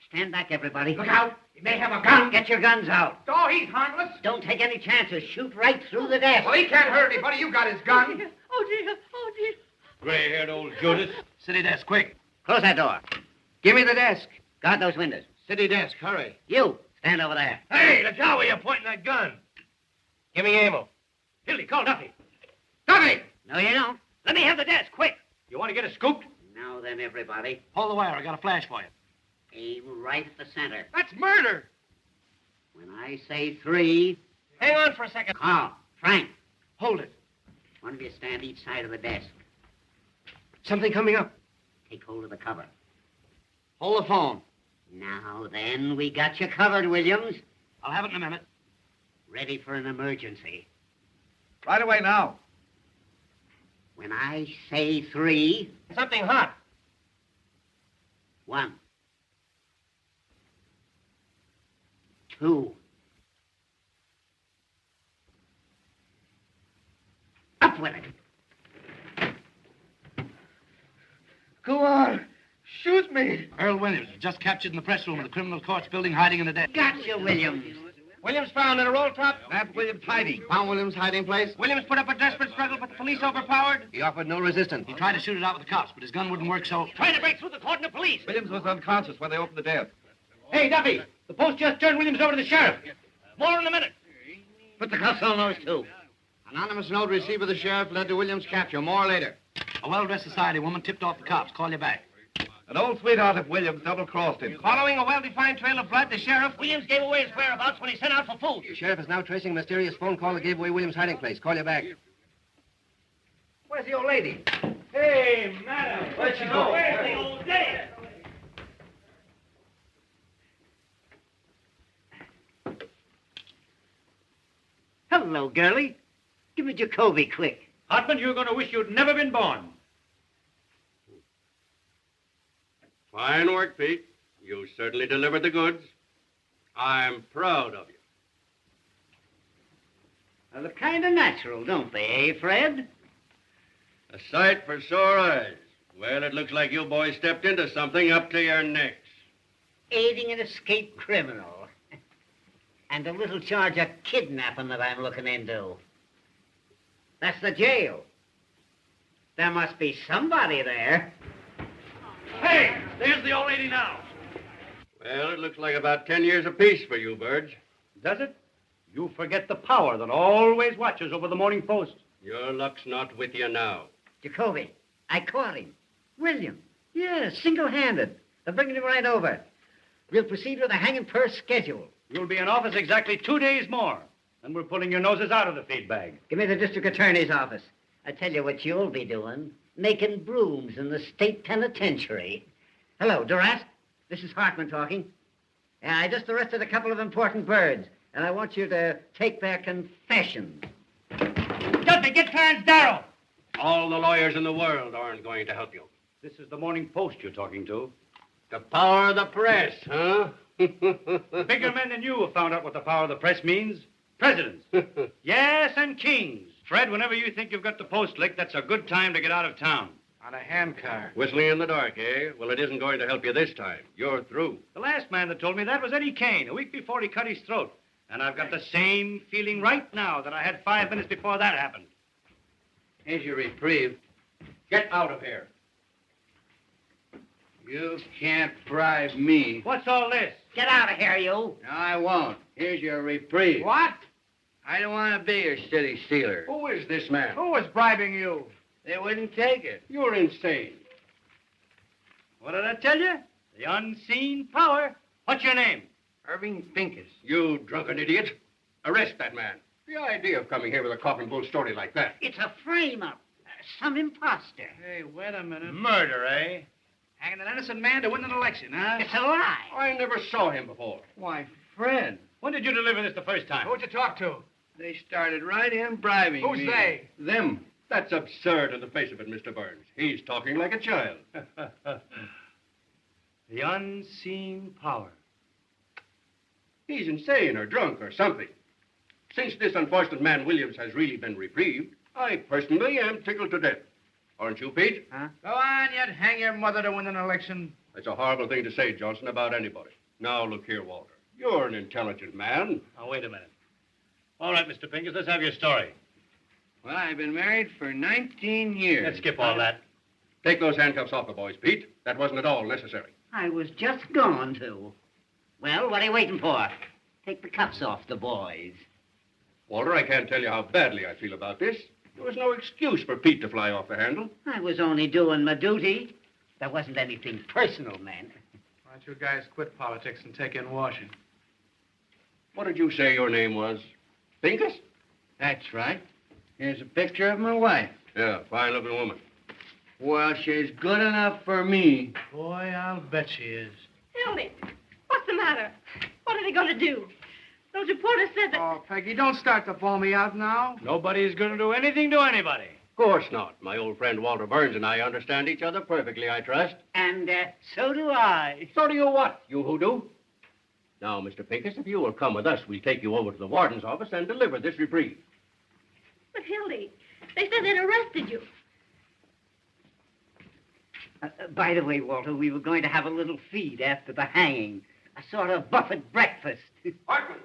Stand back, everybody. Look out. He may have a gun. Get your guns out. Oh, he's harmless. Don't take any chances. Shoot right through the desk. Well, he can't hurt anybody. You got his gun. Oh, dear. Oh, dear. Gray-haired old Judas. City desk, quick. Close that door. Give me the desk. Guard those windows. City desk, hurry. You, stand over there. Hey, the job where you're pointing that gun. Give me ammo. Hildy, call Duffy. Duffy! No, you don't. Let me have the desk, quick. You want to get it scooped? Now then, everybody. Hold the wire. I got a flash for you. Aim right at the center. That's murder. When I say 3... Hang on for a second. Carl, Frank, Hold it. one of you stand each side of the desk. Something coming up. Take hold of the cover. Hold the phone. Now then, we got you covered, Williams. I'll have it in a minute. Ready for an emergency. Right away now. When I say 3... Something hot. 1. 2. Up with it. Go on. Shoot me. Earl Williams was just captured in the press room of the criminal courts building, hiding in the desk. Gotcha, Williams. Williams found in a roll top. Snap Williams hiding. Found Williams' hiding place? Williams put up a desperate struggle, but the police overpowered. He offered no resistance. He tried to shoot it out with the cops, but his gun wouldn't work, so... Trying to break through the cordon of police. Williams was unconscious when they opened the desk. Hey, Duffy, the post just turned Williams over to the sheriff. More in a minute. Put the cuffs on those two. Anonymous note received by the sheriff led to Williams' capture. More later. A well-dressed society woman tipped off the cops. Call you back. An old sweetheart of Williams double-crossed him. Following a well-defined trail of blood, the sheriff... Williams gave away his whereabouts when he sent out for food. The sheriff is now tracing a mysterious phone call that gave away Williams' hiding place. Call you back. Where's the old lady? Hey, madam. Where'd she go? Where's the old lady? Hello, girlie. Give me Jacoby, quick. Hartman, you're going to wish you'd never been born. Fine work, Pete. You certainly delivered the goods. I'm proud of you. They look kind of natural, don't they, eh, Fred? A sight for sore eyes. Well, it looks like you boys stepped into something up to your necks. Aiding an escaped criminal. And a little charge of kidnapping that I'm looking into. That's the jail. There must be somebody there. Hey, there's the old lady now. Well, it looks like about 10 years apiece for you, Burge. Does it? You forget the power that always watches over the Morning Post. Your luck's not with you now. Jacoby, I caught him. William. Yeah, single-handed. They're bringing him right over. We'll proceed with a hanging per schedule. You'll be in office exactly 2 days more. And we're pulling your noses out of the feed bag. Give me the district attorney's office. I tell you what you'll be doing. Making brooms in the state penitentiary. Hello, Durant. This is Hartman talking. I just arrested a couple of important birds, and I want you to take their confessions. Dudley, get Clarence Darrow. All the lawyers in the world aren't going to help you. This is the Morning Post you're talking to. The power of the press, huh? Bigger men than you have found out what the power of the press means. Presidents. Yes, and kings. Fred, whenever you think you've got the post licked, that's a good time to get out of town. On a handcar. Whistling in the dark, eh? Well, it isn't going to help you this time. You're through. The last man that told me that was Eddie Kane, a week before he cut his throat. And I've got the same feeling right now that I had 5 minutes before that happened. Here's your reprieve. Get out of here. You can't bribe me. What's all this? Get out of here, you. No, I won't. Here's your reprieve. What? I don't want to be your city stealer. Who is this man? Who was bribing you? They wouldn't take it. You're insane. What did I tell you? The unseen power. What's your name? Irving Pincus. You drunken idiot. Arrest that man. The idea of coming here with a coffin bull story like that. It's a frame-up. Some imposter. Hey, wait a minute. Murder, eh? Hanging an innocent man to win an election, huh? It's a lie. I never saw him before. Why, Fred. When did you deliver this the first time? Who'd you talk to? They started right in bribing Who's me. they? Them. That's absurd on the face of it, Mr. Burns. He's talking like a child. The unseen power. He's insane or drunk or something. Since this unfortunate man Williams has really been reprieved, I personally am tickled to death. Aren't you, Pete? Huh? Go on, you'd hang your mother to win an election. That's a horrible thing to say, Johnson, about anybody. Now, look here, Walter. You're an intelligent man. Now, wait a minute. All right, Mr. Pincus, let's have your story. Well, I've been married for 19 years. Let's skip all that. Take those handcuffs off the boys, Pete. That wasn't at all necessary. I was just going to. Well, what are you waiting for? Take the cuffs off the boys. Walter, I can't tell you how badly I feel about this. There was no excuse for Pete to fly off the handle. I was only doing my duty. There wasn't anything personal, man. Why don't you guys quit politics and take in washing? What did you say your name was? Pincus? That's right. Here's a picture of my wife. Yeah, fine-looking woman. Well, she's good enough for me. Boy, I'll bet she is. Hildy, what's the matter? What are they going to do? Those reporters said that... Oh, Peggy, don't start to bawl me out now. Nobody's going to do anything to anybody. Of course not. My old friend Walter Burns and I understand each other perfectly, I trust. And so do I. So do you what, you hoodoo? Now, Mr. Pincus, if you will come with us, we'll take you over to the warden's office and deliver this reprieve. But, Hildy, they said they'd arrested you. By the way, Walter, we were going to have a little feed after the hanging. A sort of buffet breakfast. Hartman!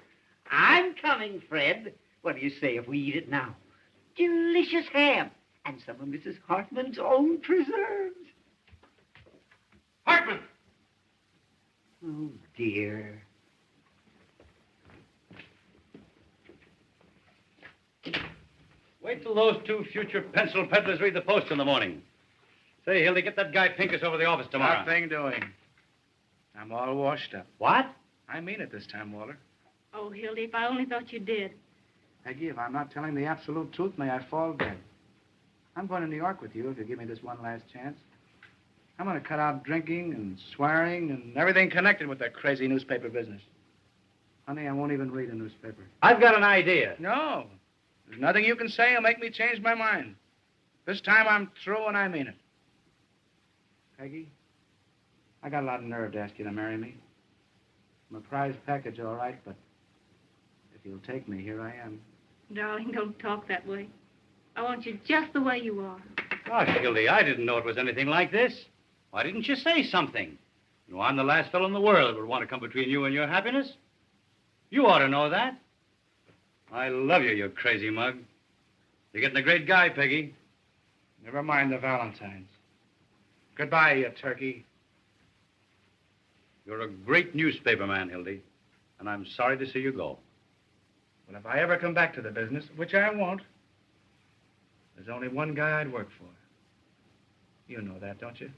I'm coming, Fred. What do you say if we eat it now? Delicious ham. And some of Mrs. Hartman's own preserves. Hartman! Oh, dear. Wait till those two future pencil peddlers read the Post in the morning. Say, Hildy, get that guy Pincus over to the office tomorrow. Nothing doing. I'm all washed up. What? I mean it this time, Walter. Oh, Hildy, if I only thought you did. Peggy, if I'm not telling the absolute truth, may I fall dead. I'm going to New York with you if you give me this one last chance. I'm going to cut out drinking and swearing and everything connected with that crazy newspaper business. Honey, I won't even read a newspaper. I've got an idea. No. There's nothing you can say that'll make me change my mind. This time I'm through and I mean it. Peggy, I got a lot of nerve to ask you to marry me. I'm a prize package, all right, but if you'll take me, here I am. Darling, don't talk that way. I want you just the way you are. Gosh, Hildy, I didn't know it was anything like this. Why didn't you say something? You know, I'm the last fellow in the world that would want to come between you and your happiness. You ought to know that. I love you, you crazy mug. You're getting a great guy, Peggy. Never mind the Valentines. Goodbye, you turkey. You're a great newspaper man, Hildy, and I'm sorry to see you go. But if I ever come back to the business, which I won't, there's only one guy I'd work for. You know that, don't you?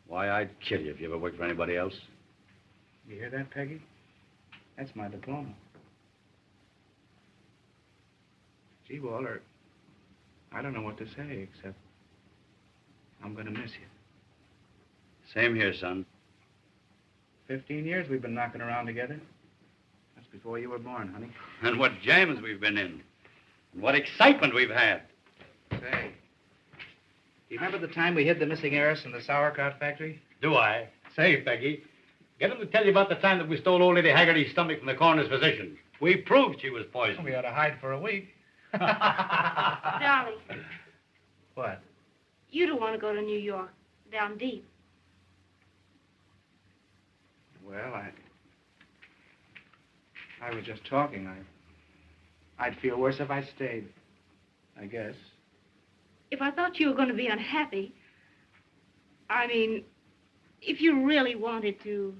Why, I'd kill you if you ever worked for anybody else. You hear that, Peggy? That's my diploma. Gee, Walter, I don't know what to say except I'm going to miss you. Same here, son. 15 years we've been knocking around together. That's before you were born, honey. And what jams we've been in. And what excitement we've had. Say, do you remember the time we hid the missing heiress in the sauerkraut factory? Do I? Say, Peggy, get him to tell you about the time that we stole old Lady Haggerty's stomach from the coroner's physician. We proved she was poisoned. We ought to hide for a week. Darling, What? you don't want to go to New York, down deep. Well, I was just talking. I'd feel worse if I stayed, I guess. If I thought you were going to be unhappy, I mean, if you really wanted to.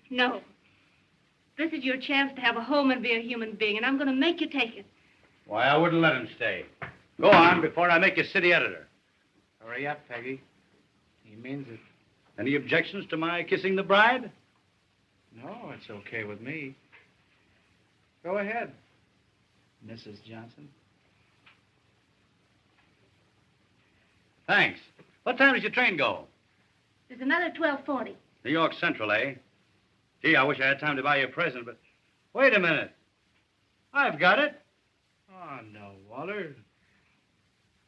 No. This is your chance to have a home and be a human being, and I'm going to make you take it. Why, I wouldn't let him stay. Go on before I make you city editor. Hurry up, Peggy. He means it. Any objections to my kissing the bride? No, it's okay with me. Go ahead, Mrs. Johnson. Thanks. What time does your train go? There's another 12:40. New York Central, eh? Gee, I wish I had time to buy you a present, but... Wait a minute. I've got it. Oh, no, Walter.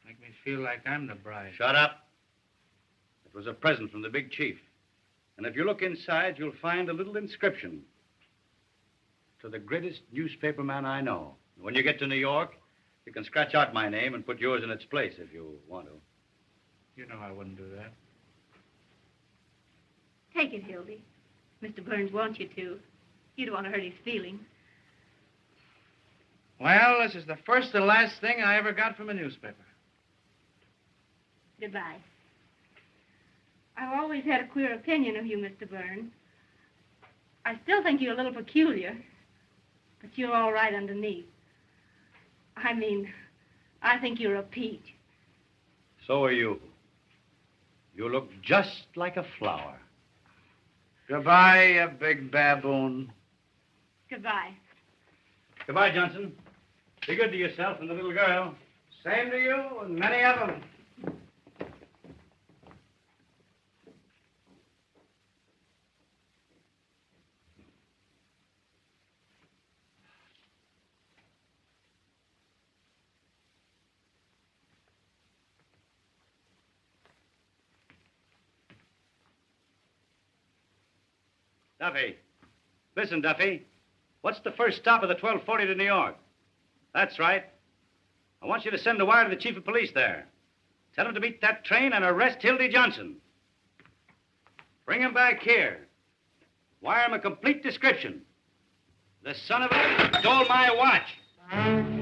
Make me feel like I'm the bride. Shut up. It was a present from the big chief. And if you look inside, you'll find a little inscription. To the greatest newspaper man I know. When you get to New York, you can scratch out my name and put yours in its place if you want to. You know I wouldn't do that. Take it, Hildy. Mr. Burns wants you to. You don't want to hurt his feelings. Well, this is the first and last thing I ever got from a newspaper. Goodbye. I've always had a queer opinion of you, Mr. Burns. I still think you're a little peculiar, but you're all right underneath. I mean, I think you're a peach. So are you. You look just like a flower. Goodbye, you big baboon. Goodbye. Goodbye, Johnson. Be good to yourself and the little girl. Same to you and many of them. Duffy. Listen, Duffy. What's the first stop of the 12:40 to New York? That's right. I want you to send a wire to the chief of police there. Tell him to meet that train and arrest Hildy Johnson. Bring him back here. Wire him a complete description. The son of a stole my watch.